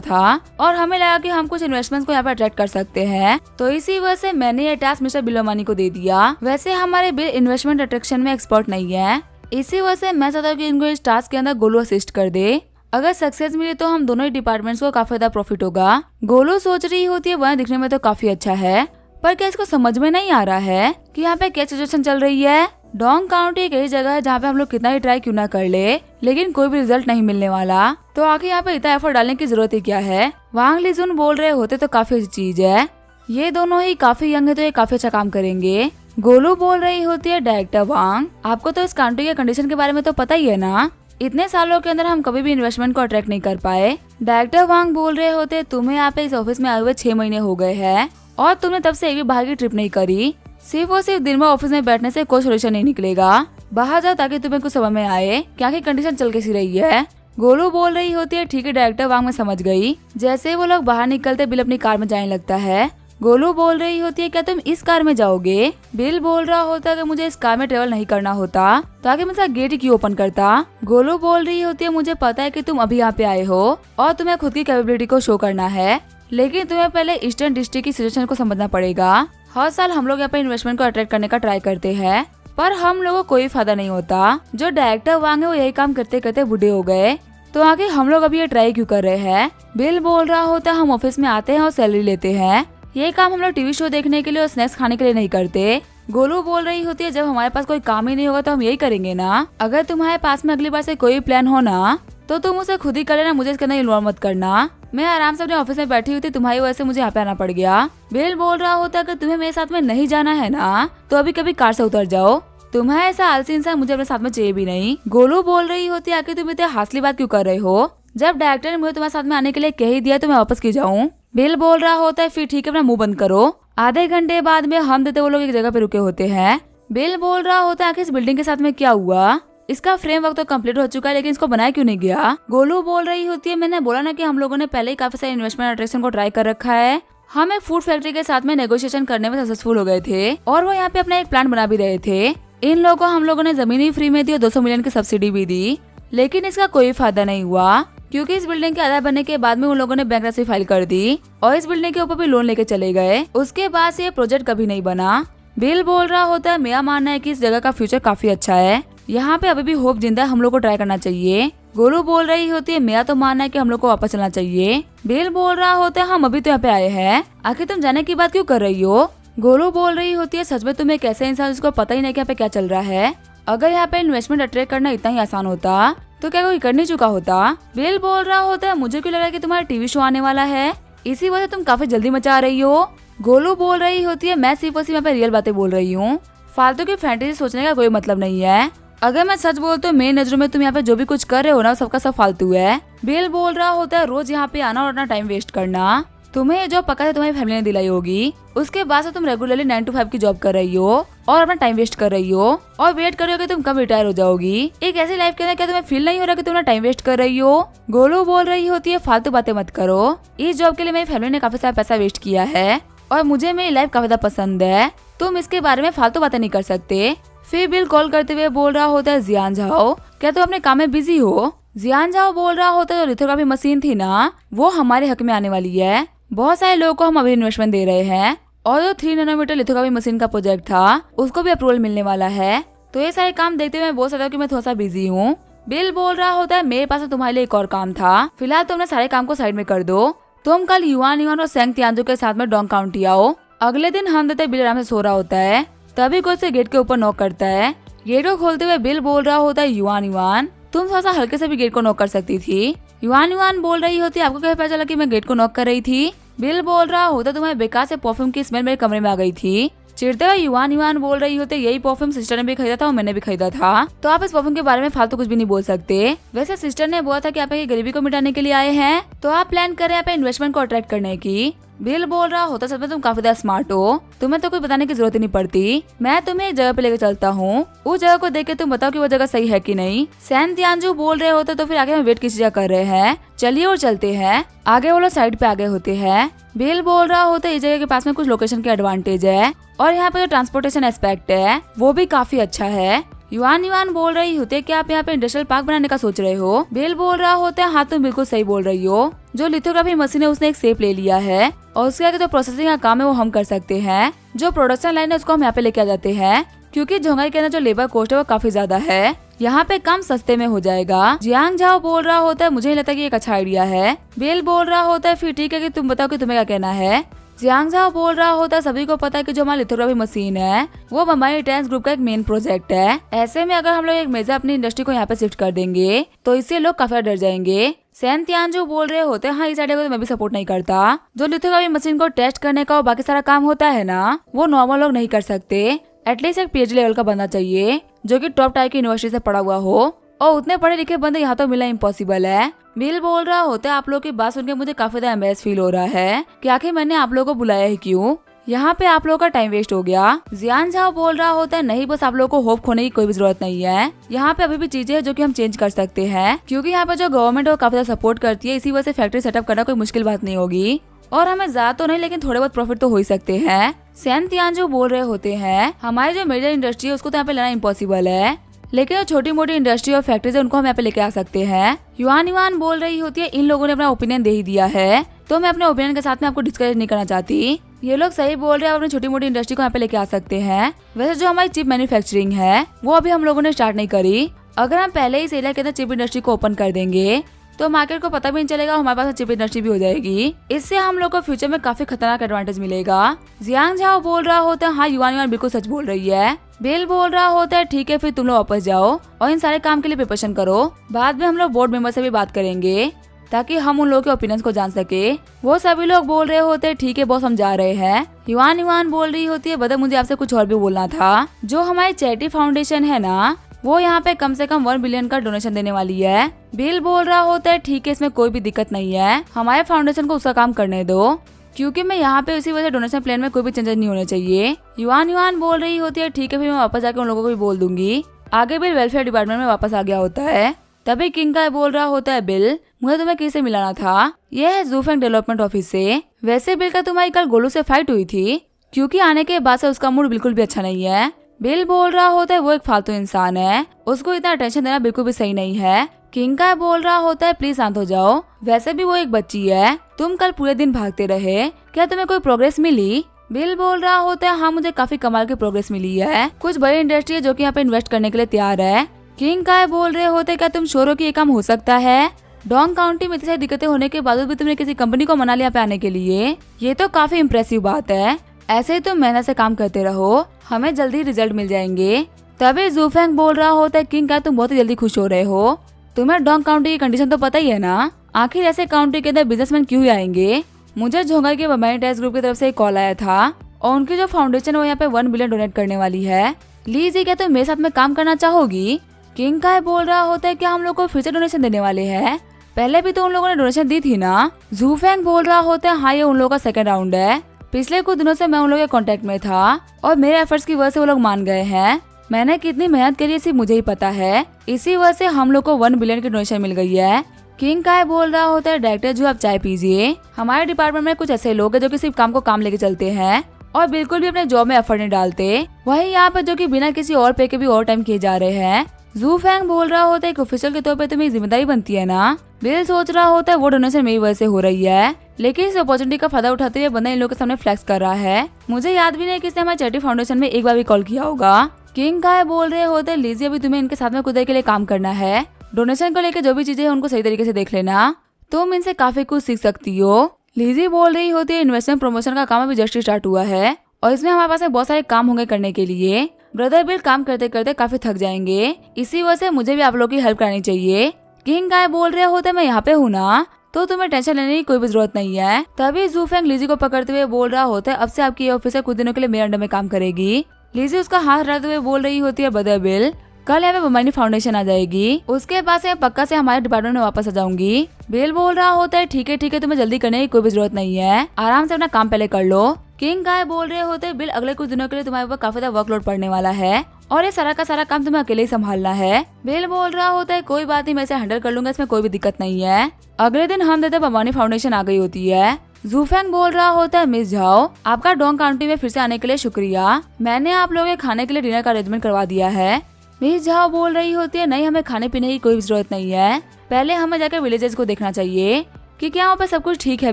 था और हमें लगा कि हम कुछ इन्वेस्टमेंट्स को यहाँ पे अट्रैक्ट कर सकते हैं, तो इसी वजह से मैंने ये टास्क मिस्टर बिलोमानी को दे दिया। वैसे हमारे बिल इन्वेस्टमेंट अट्रैक्शन में एक्सपर्ट नहीं है, इसी वजह से मैं चाहता हूँ कि इनको इस टास्क के अंदर गोलू असिस्ट कर दे। अगर सक्सेस मिले तो हम दोनों ही डिपार्टमेंट्स को काफी ज्यादा प्रॉफिट होगा। गोलू सोच रही होती है, वह दिखने में तो काफी अच्छा है, पर क्या इसको समझ में नहीं आ रहा है कि यहाँ पे क्या सिचुएशन चल रही है। डोंग काउंटी एक ऐसी जगह है जहाँ पे हम लोग कितना ही ट्राई क्यों ना कर ले, लेकिन कोई भी रिजल्ट नहीं मिलने वाला, तो आखिर यहाँ पे इतना एफर्ट डालने की जरूरत ही क्या है। वांग लीजुन बोल रहे होते तो काफी अच्छी चीज है, ये दोनों ही काफी यंग है तो ये काफी अच्छा काम करेंगे। गोलू बोल रही होती है, डायरेक्टर वांग आपको तो इस काउंटी के कंडीशन के बारे में तो पता ही है ना, इतने सालों के अंदर हम कभी भी इन्वेस्टमेंट को अट्रैक्ट नहीं कर पाए। डायरेक्टर वांग बोल रहे होते, तुम्हें यहाँ पे इस ऑफिस में आए हुए 6 महीने हो गए हैं और तुमने तब से एक भी बाहर की ट्रिप नहीं करी। सिर्फ और सिर्फ दिन में ऑफिस में बैठने से कोई सोल्यूशन नहीं निकलेगा, बाहर जाओ ताकि तुम्हें कुछ समझ में आए क्या की कंडीशन चल कैसी रही है। गोलू बोल रही होती है, ठीक है डायरेक्टर वांग मैं समझ गई। जैसे वो लोग बाहर निकलते बिल अपनी कार में जाने लगता है। गोलू बोल रही होती है, क्या तुम इस कार में जाओगे? बिल बोल रहा होता है कि मुझे इस कार में ट्रेवल नहीं करना होता, तो आगे मैं गेट ही क्यों ओपन करता। गोलू बोल रही होती है, मुझे पता है कि तुम अभी यहाँ पे आए हो और तुम्हें खुद की कैपेबिलिटी को शो करना है, लेकिन तुम्हें पहले ईस्टर्न डिस्ट्रिक्ट की सिचुएशन को समझना पड़ेगा। हर साल हम लोग यहाँ पे इन्वेस्टमेंट को अट्रैक्ट करने का ट्राई करते हैं, पर हम लोगों को कोई फायदा नहीं होता। जो डायरेक्टर वांग है वो यही काम करते करते बूढ़े हो गए, तो आगे हम लोग अभी ये ट्राई क्यों कर रहे हैं। बिल बोल रहा होता है, हम ऑफिस में आते हैं और सैलरी लेते हैं, ये काम हम लोग टीवी शो देखने के लिए और स्नैक्स खाने के लिए नहीं करते। गोलू बोल रही होती है, जब हमारे पास कोई काम ही नहीं होगा तो हम यही करेंगे ना। अगर तुम्हारे पास में अगली बार से कोई प्लान हो ना, तो तुम उसे खुद ही कर लेना, मुझे इसके अंदर इन्वॉल्व मत करना। मैं आराम से अपने ऑफिस में बैठी हुई थी, तुम्हारी वजह से मुझे यहाँ पे आना पड़ गया। बिल बोल रहा होता है, अगर तुम्हें मेरे साथ में नहीं जाना है ना, तो अभी कभी कार से उतर जाओ, तुम्हें ऐसा आलसी इंसान मुझे अपने साथ में चाहिए भी नहीं। गोलू बोल रही होती है, आखिर तुम इतने हासली बात क्यों कर रहे हो? जब डायरेक्टर ने मुझे तुम्हारे साथ में आने के लिए कह ही दिया तो मैं वापस क्यों जाऊँ? बिल बोल रहा होता है, फिर ठीक है अपना मुंह बंद करो। आधे घंटे बाद में हम देते वो लोग एक जगह पे रुके होते हैं। बिल बोल रहा होता है, आखिर इस बिल्डिंग के साथ में क्या हुआ? इसका फ्रेमवर्क तो कंप्लीट हो चुका है, लेकिन इसको बनाया क्यों नहीं गया? गोलू बोल रही होती है, मैंने बोला ना कि हम लोगों ने पहले ही काफी सारे इन्वेस्टमेंट अट्रैक्शन को ट्राई कर रखा है। हम एक फूड फैक्ट्री के साथ में नेगोशिएशन करने में सक्सेसफुल हो गए थे और वो यहाँ पे अपना एक प्लांट बना भी रहे थे। इन लोगों को हम लोगों ने जमीन भी फ्री में दी और 200 मिलियन की सब्सिडी भी दी, लेकिन इसका कोई फायदा नहीं हुआ, क्योंकि इस बिल्डिंग के आधा बनने के बाद में उन लोगों ने बैंकरप्सी फाइल कर दी और इस बिल्डिंग के ऊपर भी लोन लेके चले गए। उसके बाद से ये प्रोजेक्ट कभी नहीं बना। बिल बोल रहा होता है, मेरा मानना है कि इस जगह का फ्यूचर काफी अच्छा है, यहाँ पे अभी भी होप जिंदा है, हम लोग को ट्राई करना चाहिए। गोलू बोल रही होती है, मेरा तो मानना है कि हम लोग को वापस चलना चाहिए। बिल बोल रहा होता है, हम अभी तो यहाँ पे आए हैं, आखिर तुम जाने की बात क्यों कर रही हो? गोलू बोल रही होती है, सच में तुम एक ऐसे इंसान जिसको पता ही नहीं कि यहाँ पे क्या चल रहा है। अगर यहाँ पे इन्वेस्टमेंट अट्रैक्ट करना इतना ही आसान होता तो क्या कोई कर नहीं चुका होता? बिल बोल रहा होता है, मुझे क्यों लग रहा है कि तुम्हारा टीवी शो आने वाला है, इसी वजह तुम काफी जल्दी मचा रही हो। गोलू बोल रही होती है, मैं सिर्फ और सिर्फ यहाँ पे रियल बातें बोल रही हूँ, फालतू की फैंटेसी सोचने का कोई मतलब नहीं है। अगर मैं सच बोलती हूँ, मेरी नजरों में तुम यहाँ पे जो भी कुछ कर रहे हो ना, सबका सब फालतू है। बिल बोल रहा होता है, रोज यहाँ पे आना और अपना टाइम वेस्ट करना, तुम्हें ये जॉब पक्का से तुम्हारी फैमिली ने दिलाई होगी, उसके बाद से तुम रेगुलरली 9 to 5 की जॉब कर रही हो और अपना टाइम वेस्ट कर रही हो और वेट कर रही हो कि तुम कब रिटायर हो जाओगी। एक ऐसी लाइफ के अंदर क्या तुम्हें फील नहीं हो रहा कि तुम टाइम वेस्ट कर रही हो? गोलू बोल रही होती है, फालतू बातें मत करो, इस जॉब के लिए मेरी फैमिली ने काफी सारा पैसा वेस्ट किया है और मुझे मेरी लाइफ काफी ज्यादा पसंद है, तुम इसके बारे में फालतू बातें नहीं कर सकते। फिर बिल कॉल करते हुए बोल रहा होता है, जियान झाओ क्या तुम अपने काम में बिजी हो? जियान झाओ बोल रहा होता है, जो लिथोग्राफी मशीन थी ना, वो हमारे हक में आने वाली है, बहुत सारे लोगों को हम अभी इन्वेस्टमेंट दे रहे हैं और जो 3 नैनोमीटर लिथोग्राफी मशीन का प्रोजेक्ट था उसको भी अप्रूवल मिलने वाला है, तो ये सारे काम देखते हुए मैं बोल सकता हूँ कि मैं थोड़ा सा बिजी हूँ। बिल बोल रहा होता है, मेरे पास तुम्हारे लिए एक और काम था, फिलहाल तुम अपने सारे काम को साइड में कर दो, तुम कल युआन और सेंग तियानजू के साथ में डोंग काउंटी आओ। अगले दिन हम देते बिल आराम से सो रहा होता है, तभी कोई से गेट के ऊपर नॉक करता है। गेट को खोलते हुए बिल बोल रहा होता है, युआन तुम थोड़ा सा हल्के से भी गेट को नॉक कर सकती थी। युआन बोल रही होती है, आपको कैसे पता चला कि मैं गेट को नॉक कर रही थी? बिल बोल रहा होता, तुम्हारे बेकार से परफ्यूम की स्मेल मेरे कमरे में आ गई थी, चिढ़ते हुए युवान युवान बोल रही होते, यही परफ्यूम सिस्टर ने भी खरीदा था और मैंने भी खरीदा था, तो आप इस परफ्यूम के बारे में फालतू कुछ भी नहीं बोल सकते। वैसे सिस्टर ने बोला था कि आप ये गरीबी को मिटाने के लिए आए हैं, तो आप प्लान करें यहाँ पे इन्वेस्टमेंट को अट्रैक्ट करने की। बिल बोल रहा होता, सच में तुम काफी ज्यादा स्मार्ट हो, तुम्हें तो कोई बताने की जरूरत ही नहीं पड़ती। मैं तुम्हें एक जगह पे लेकर चलता हूँ, उस जगह को देख के तुम बताओ कि वो जगह सही है कि नहीं। सैन तियानजू बोल रहे होते, तो फिर आगे हम वेट किस जगह कर रहे हैं, चलिए और चलते हैं। आगे वो लोग साइड पे आगे होते हैं। बिल बोल रहा होता, इस जगह के पास में कुछ लोकेशन के एडवांटेज है और यहाँ पे जो ट्रांसपोर्टेशन एस्पेक्ट है वो भी काफी अच्छा है। युवान युवान बोल रही होते कि आप यहाँ पे इंडस्ट्रियल पार्क बनाने का सोच रहे हो। बिल बोल रहा होता है, हाँ तुम बिल्कुल सही बोल रही हो। जो लिथोग्राफी मशीन है उसने एक शेप ले लिया है और उसके आगे जो प्रोसेसिंग का काम है वो हम कर सकते हैं। जो प्रोडक्शन लाइन है उसको हम यहाँ पे लेके आ जाते हैं, क्योंकि झोंगाई के अंदर जो लेबर कॉस्ट है वो काफी ज्यादा है। यहाँ पे काम सस्ते में हो जाएगा। जियांग झाओ बोल रहा होता है, मुझे नहीं लगता कि एक अच्छा आइडिया है। बिल बोल रहा होता है, फिर ठीक है कि तुम बताओ कि तुम्हें क्या कहना है। जियांग झाओ बोल रहा होता है, सभी को पता है कि जो हमारी लिथोग्राफी मशीन है वो बम्बई टेंस ग्रुप का एक मेन प्रोजेक्ट है। ऐसे में अगर हम लोग एक मेजर अपनी इंडस्ट्री को यहाँ पे शिफ्ट कर देंगे तो इससे लोग काफी डर जाएंगे। सैन तियानजू बोल रहे होते हैं, हाँ इस आइडिया को तो मैं भी सपोर्ट नहीं करता। जो लिथोग्राफी मशीन को टेस्ट करने का और बाकी सारा काम होता है ना, वो नॉर्मल लोग नहीं कर सकते। एटलीस्ट एक पीएचडी लेवल का बंदा चाहिए जो कि टॉप टायर की यूनिवर्सिटी से पढ़ा हुआ हो, और उतने पढ़े लिखे बंदे यहाँ तो मिलना इम्पॉसिबल है। बिल बोल रहा होता है, आप लोग की बात सुनकर मुझे काफी ज्यादा एम्बेरस फील हो रहा है कि आखिर मैंने आप लोगों को बुलाया है क्यों। यहाँ पे आप लोगों का टाइम वेस्ट हो गया। जियान झाओ बोल रहा होता है, नहीं बस आप लोगों को होप खोने की कोई भी जरूरत नहीं है। यहाँ पे अभी भी चीजें हैं जो कि हम चेंज कर सकते हैं, क्योंकि यहाँ पे जो गवर्नमेंट है वो काफी ज्यादा सपोर्ट करती है। इसी वजह से फैक्ट्री सेटअप करना कोई मुश्किल बात नहीं होगी और हमें ज्यादा तो नहीं लेकिन थोड़े बहुत प्रॉफिट तो हो ही सकते हैं। सैन तियानजू बोल रहे होते हैं, हमारी जो मेजर इंडस्ट्री है उसको तो यहाँ पे लेना इम्पॉसिबल है, लेकिन जो छोटी मोटी इंडस्ट्री और फैक्ट्रीज है उनको हम यहाँ पे लेके आ सकते हैं। युवान युवान बोल रही होती है, इन लोगों ने अपना ओपिनियन दे ही दिया है तो मैं अपने ओपिनियन के साथ में आपको डिस्कस नहीं करना चाहती। ये लोग सही बोल रहे हैं, अपनी छोटी मोटी इंडस्ट्री को यहाँ पे लेके आ सकते हैं। वैसे जो हमारी चिप मैन्युफैक्चरिंग है वो अभी हम लोगों ने स्टार्ट नहीं करी। अगर हम पहले ही सेल के अंदर चिप इंडस्ट्री को ओपन कर देंगे तो मार्केट को पता भी नहीं चलेगा, हमारे पास चिप इंडस्ट्री भी हो जाएगी। इससे हम लोग को फ्यूचर में काफी खतरनाक एडवांटेज मिलेगा। जियांग झाओ बोल रहा होता है, हाँ युवान युवान बिल्कुल सच बोल रही है। बिल बोल रहा होता है, ठीक है फिर तुम लोग वापस जाओ और इन सारे काम के लिए प्रिपरेशन करो। बाद में हम लोग बोर्ड मेंबर से भी बात करेंगे ताकि हम उन लोगों के ओपिनियंस को जान सके। वो सभी लोग बोल रहे होते हैं, ठीक है बॉस हम जा रहे हैं। युवान युवान बोल रही होती है, बता मुझे आपसे कुछ और भी बोलना था। जो हमारी चैरिटी फाउंडेशन है ना, वो यहाँ पे कम से कम 1 बिलियन का डोनेशन देने वाली है। बिल बोल रहा होता है, ठीक है इसमें कोई भी दिक्कत नहीं है, हमारे फाउंडेशन को उसका काम करने दो, क्योंकि मैं यहाँ पे उसी वजह डोनेशन प्लान में कोई भी चेंजेस नहीं होने चाहिए। युवान युवान बोल रही होती है, ठीक है फिर मैं वापस जाके उन लोगों को भी बोल दूंगी। आगे बिल वेलफेयर डिपार्टमेंट में वापस आ गया होता है। तभी किंग का बोल रहा होता है, बिल मुझे तुम्हें किससे मिलाना था। यह है ज़ूफेंग डेवलपमेंट ऑफिस से। वैसे बिल का तुम्हारी कल गोलू से फाइट हुई थी, क्योंकि आने के बाद से उसका मूड बिल्कुल भी अच्छा नहीं है। बिल बोल रहा होता है, वो एक फालतू इंसान है, उसको इतना अटेंशन देना बिल्कुल भी सही नहीं है। किंग का बोल रहा होता है, प्लीज शांत हो जाओ, वैसे भी वो एक बच्ची है, तुम कल पूरे दिन भागते रहे, क्या तुम्हें कोई प्रोग्रेस मिली। बिल बोल रहा होता है, हाँ मुझे काफी कमाल की प्रोग्रेस मिली है, कुछ बड़ी इंडस्ट्री है जो कि यहाँ पे इन्वेस्ट करने के लिए तैयार है। किंग का बोल रहे होते, क्या तुम श्योर हो कि ये काम हो सकता है। डोंग काउंटी में इतनी सारी दिक्कतें होने के बावजूद भी तुमने किसी कंपनी को मना लिया पे आने के लिए, ये तो काफी इम्प्रेसिव बात है। ऐसे ही तुम मेहनत से काम करते रहो, हमें जल्दी रिजल्ट मिल जाएंगे। तभी ज़ूफेंग बोल रहा होता है, किंग का तुम बहुत ही जल्दी खुश हो रहे हो, तुम्हें डोंग काउंटी की कंडीशन तो पता ही है ना, आखिर ऐसे काउंटी के अंदर बिजनेसमैन क्यों ही आएंगे। मुझे झोंगाई के बम्बई टेस्ट ग्रुप की तरफ से एक कॉल आया था और उनकी जो फाउंडेशन वो यहाँ पे 1 बिलियन डोनेट करने वाली है। लीजी, क्या तुम मेरे साथ में काम करना चाहोगी। किंग का बोल रहा होता है, क्या हम लोग को फिर से डोनेशन देने वाले हैं, पहले भी तो उन लोगों ने डोनेशन दी थी ना। ज़ूफेंग बोल रहा होता है, हाँ ये उन लोगों का सेकंड राउंड है, पिछले कुछ दिनों से मैं उन लोगों के कांटेक्ट में था और मेरे एफर्ट्स की वजह से वो लोग मान गए हैं। मैंने कितनी मेहनत करी सिर्फ मुझे ही पता है, इसी वजह से हम लोग को 1 बिलियन की डोनेशन मिल गई है। किंग का बोल रहा होता है, डायरेक्टर जो आप चाय पीजिए, हमारे डिपार्टमेंट में कुछ ऐसे लोग हैं जो कि सिर्फ काम को काम लेके चलते हैं और बिल्कुल भी अपने जॉब में एफर्ट नहीं डालते, वही यहाँ पे जो कि बिना किसी और पे के भी ओवर टाइम किए जा रहे हैं। ज़ूफेंग बोल रहा होता है, एक ऑफिसर के तौर पे तुम्हें जिम्मेदारी बनती है ना। बिल सोच रहा होता है, वो डोनेशन मेरी वजह से हो रही है, लेकिन इस अपॉर्चुनिटी का फायदा उठाते हुए बंदा इन लोगों के सामने फ्लैक्स कर रहा है। मुझे याद भी नहीं कि इसने हमारे चैरिटी फाउंडेशन में एक बार भी कॉल किया होगा। किंग का बोल रहे होते हैं, लीजिए अभी तुम्हें इनके साथ में कुछ देर के लिए काम करना है, डोनेशन को लेकर जो भी चीजें हैं उनको सही तरीके से देख लेना, तुम इनसे काफी कुछ सीख सकती हो। लीजी बोल रही होती है, इन्वेस्टमेंट प्रमोशन का काम अभी जस्ट स्टार्ट हुआ है और इसमें हमारे पास बहुत सारे काम होंगे करने के लिए। ब्रदर बिल काम करते करते काफी थक जाएंगे, इसी वजह से मुझे भी आप लोगों की हेल्प करनी चाहिए। किंग गाय बोल रहे होते, मैं यहाँ पे हूँ ना, तो तुम्हें टेंशन लेने की कोई भी जरूरत नहीं है। तभी जूफेंग लिजी को पकड़ते हुए बोल रहा होता है अब से आपकी ऑफिसर कुछ दिनों के लिए मेरे अंडर में काम करेगी। लिजी उसका हाथ हटाते हुए बोल रही होती है बदर बिल, कल यहाँ पे बमानी फाउंडेशन आ जाएगी, उसके बाद से पक्का से हमारे डिपार्टमेंट में वापस आ जाऊंगी। बिल बोल रहा होता है ठीक है तुम्हें जल्दी करने की कोई भी जरूरत नहीं है, आराम से अपना काम पहले कर लो। किंग गाय बोल रहे होते बिल अगले कुछ दिनों के लिए तुम्हारे ऊपर काफी ज्यादा वर्कलोड पड़ने वाला है और ये सारा का सारा काम तुम्हें अकेले ही संभालना है। बिल बोल रहा होता है कोई बात नहीं, मैं इसे हैंडल कर लूंगा, इसमें कोई भी दिक्कत नहीं है। अगले दिन हम देते बमानी फाउंडेशन आ गई होती है। जूफेंग बोल रहा होता है मिस झाओ आपका डोंग काउंटी में फिर से आने के लिए शुक्रिया, मैंने आप लोगों के खाने के लिए डिनर का अरेंजमेंट करवा दिया है। मिस झाओ बोल रही होती है नहीं हमें खाने पीने की कोई जरूरत नहीं है, पहले हमें जाकर विलेजेस को देखना चाहिए कि क्या वहाँ पे सब कुछ ठीक है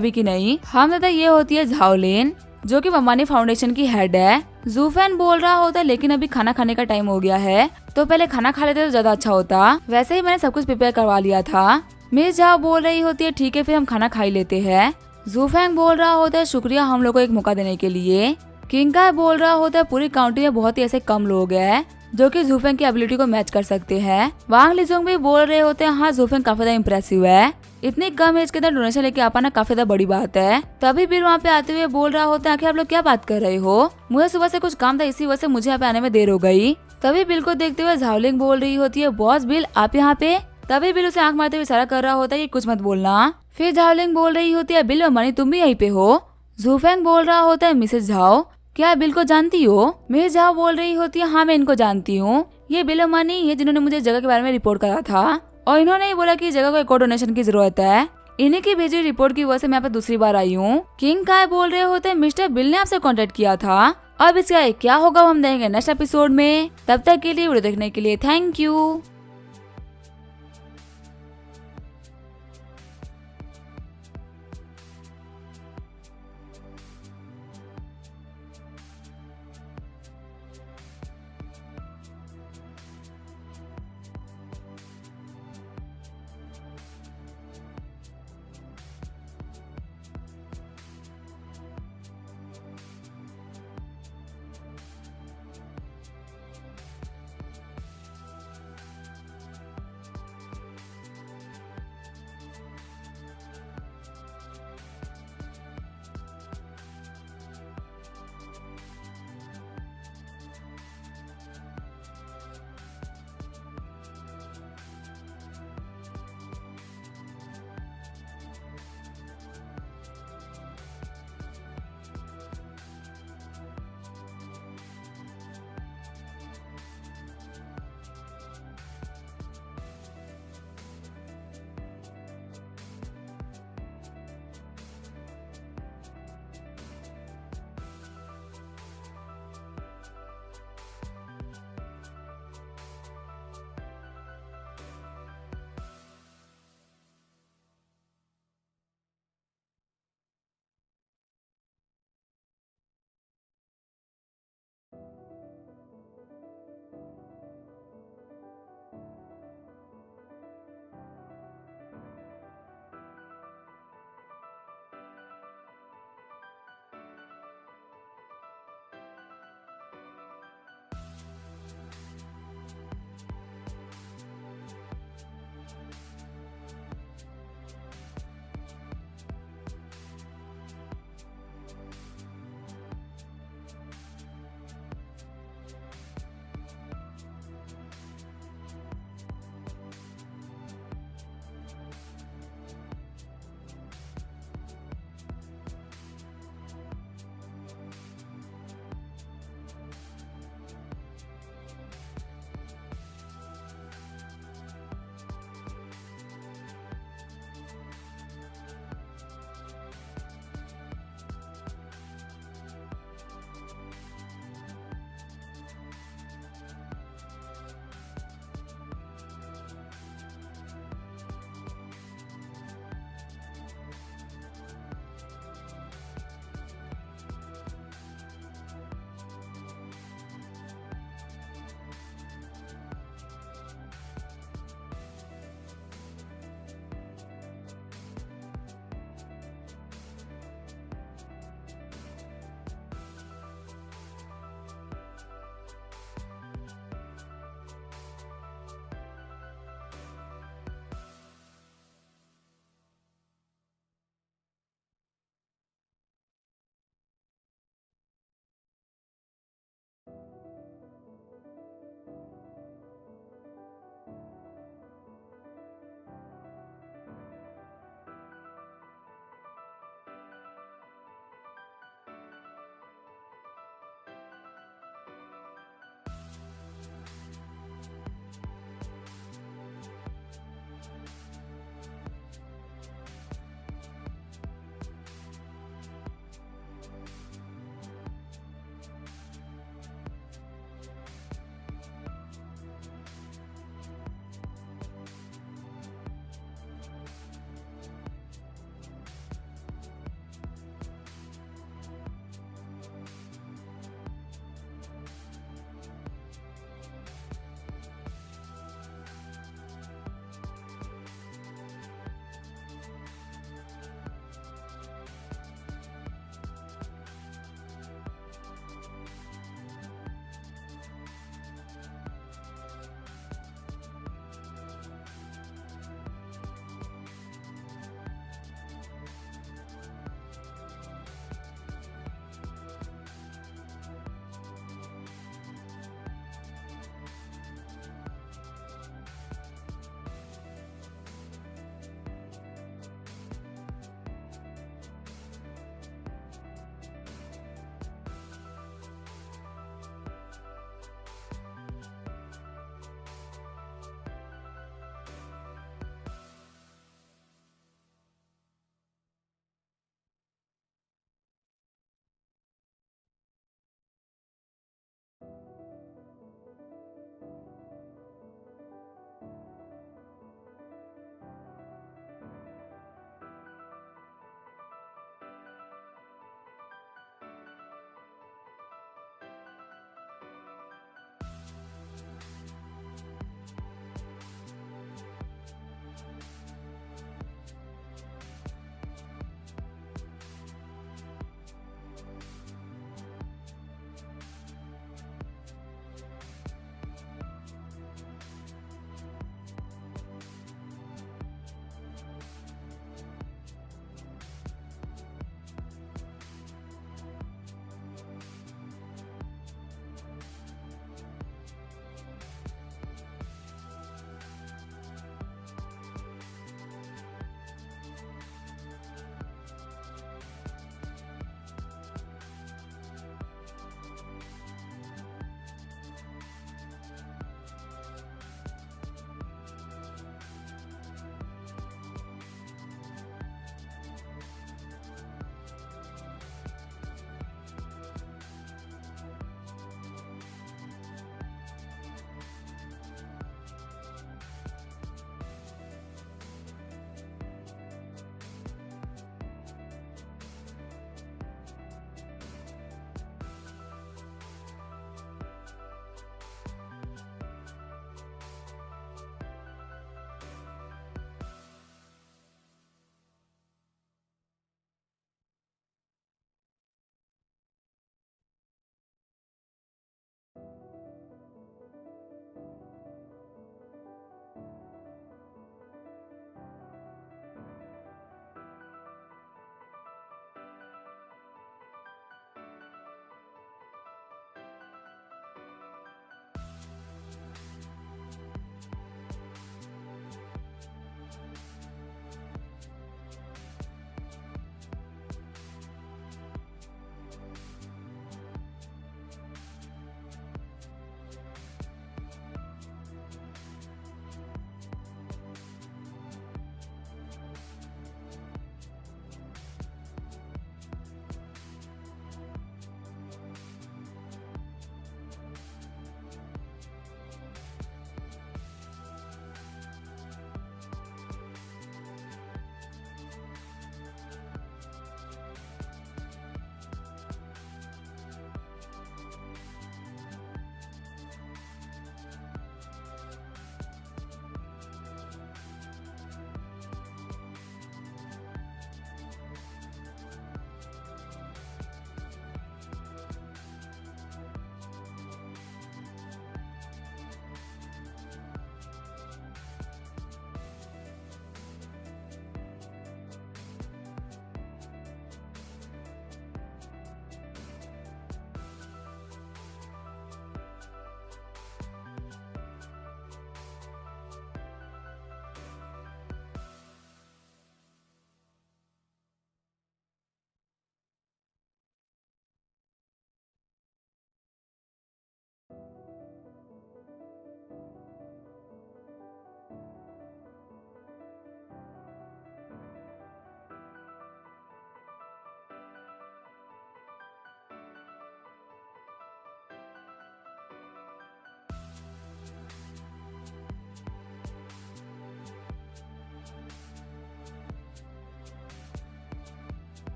भी कि नहीं। हम देता ये होती है झाओलिन जो कि बमानी फाउंडेशन की हेड है। जूफेन बोल रहा होता है लेकिन अभी खाना खाने का टाइम हो गया है तो पहले खाना खा लेते तो ज्यादा अच्छा होता, वैसे ही मैंने सब कुछ प्रिपेयर करवा लिया था। मिस झाओ बोल रही होती है ठीक है फिर हम खाना खा ही लेते हैं। जूफेंग बोल रहा होता है शुक्रिया हम लोग को एक मौका देने के लिए। किंगकाय बोल रहा होता है पूरी काउंटी में बहुत ही ऐसे कम लोग हैं जो कि जूफेंग की एबिलिटी को मैच कर सकते हैं। वांग लिजुंग भी बोल रहे होते हैं हाँ जूफेंग काफी ज्यादा इम्प्रेसिव है, इतनी कम एज के अंदर डोनेशन लेके आ पाना काफी ज्यादा बड़ी बात है। तभी बिल वहाँ पे आते हुए बोल रहा होता है आखिर आप लोग क्या बात कर रहे हो, मुझे सुबह से कुछ काम था इसी वजह से मुझे यहाँ पे आने में देर हो गई। तभी बिल को देखते हुए झाओलिंग बोल रही होती है बॉस बिल आप यहाँ पे। तभी बिल उसे आंख मारते हुए इशारा कर रहा होता है कि कुछ मत बोलना। फिर झाओलिंग बोल रही होती है बिल और मनी तुम भी यहीं पे हो। जूफेंग बोल रहा होता है मिसेस झाओ क्या बिल को जानती हो। मिस झाओ बोल रही होती है हाँ मैं इनको जानती हूँ, ये बिल और मनी है जिन्होंने मुझे जगह के बारे में रिपोर्ट करा था और इन्होंने ही बोला कि जगह को एक और डोनेशन की जरूरत है, इन्हीं की भेजी रिपोर्ट की वजह से मैं यहाँ पे दूसरी बार आई हूँ। किंग काय बोल रहे होते हैं मिस्टर बिल ने आपसे कांटेक्ट किया था, अब इसका क्या होगा हम देंगे नेक्स्ट एपिसोड में। तब तक के लिए वीडियो देखने के लिए थैंक यू।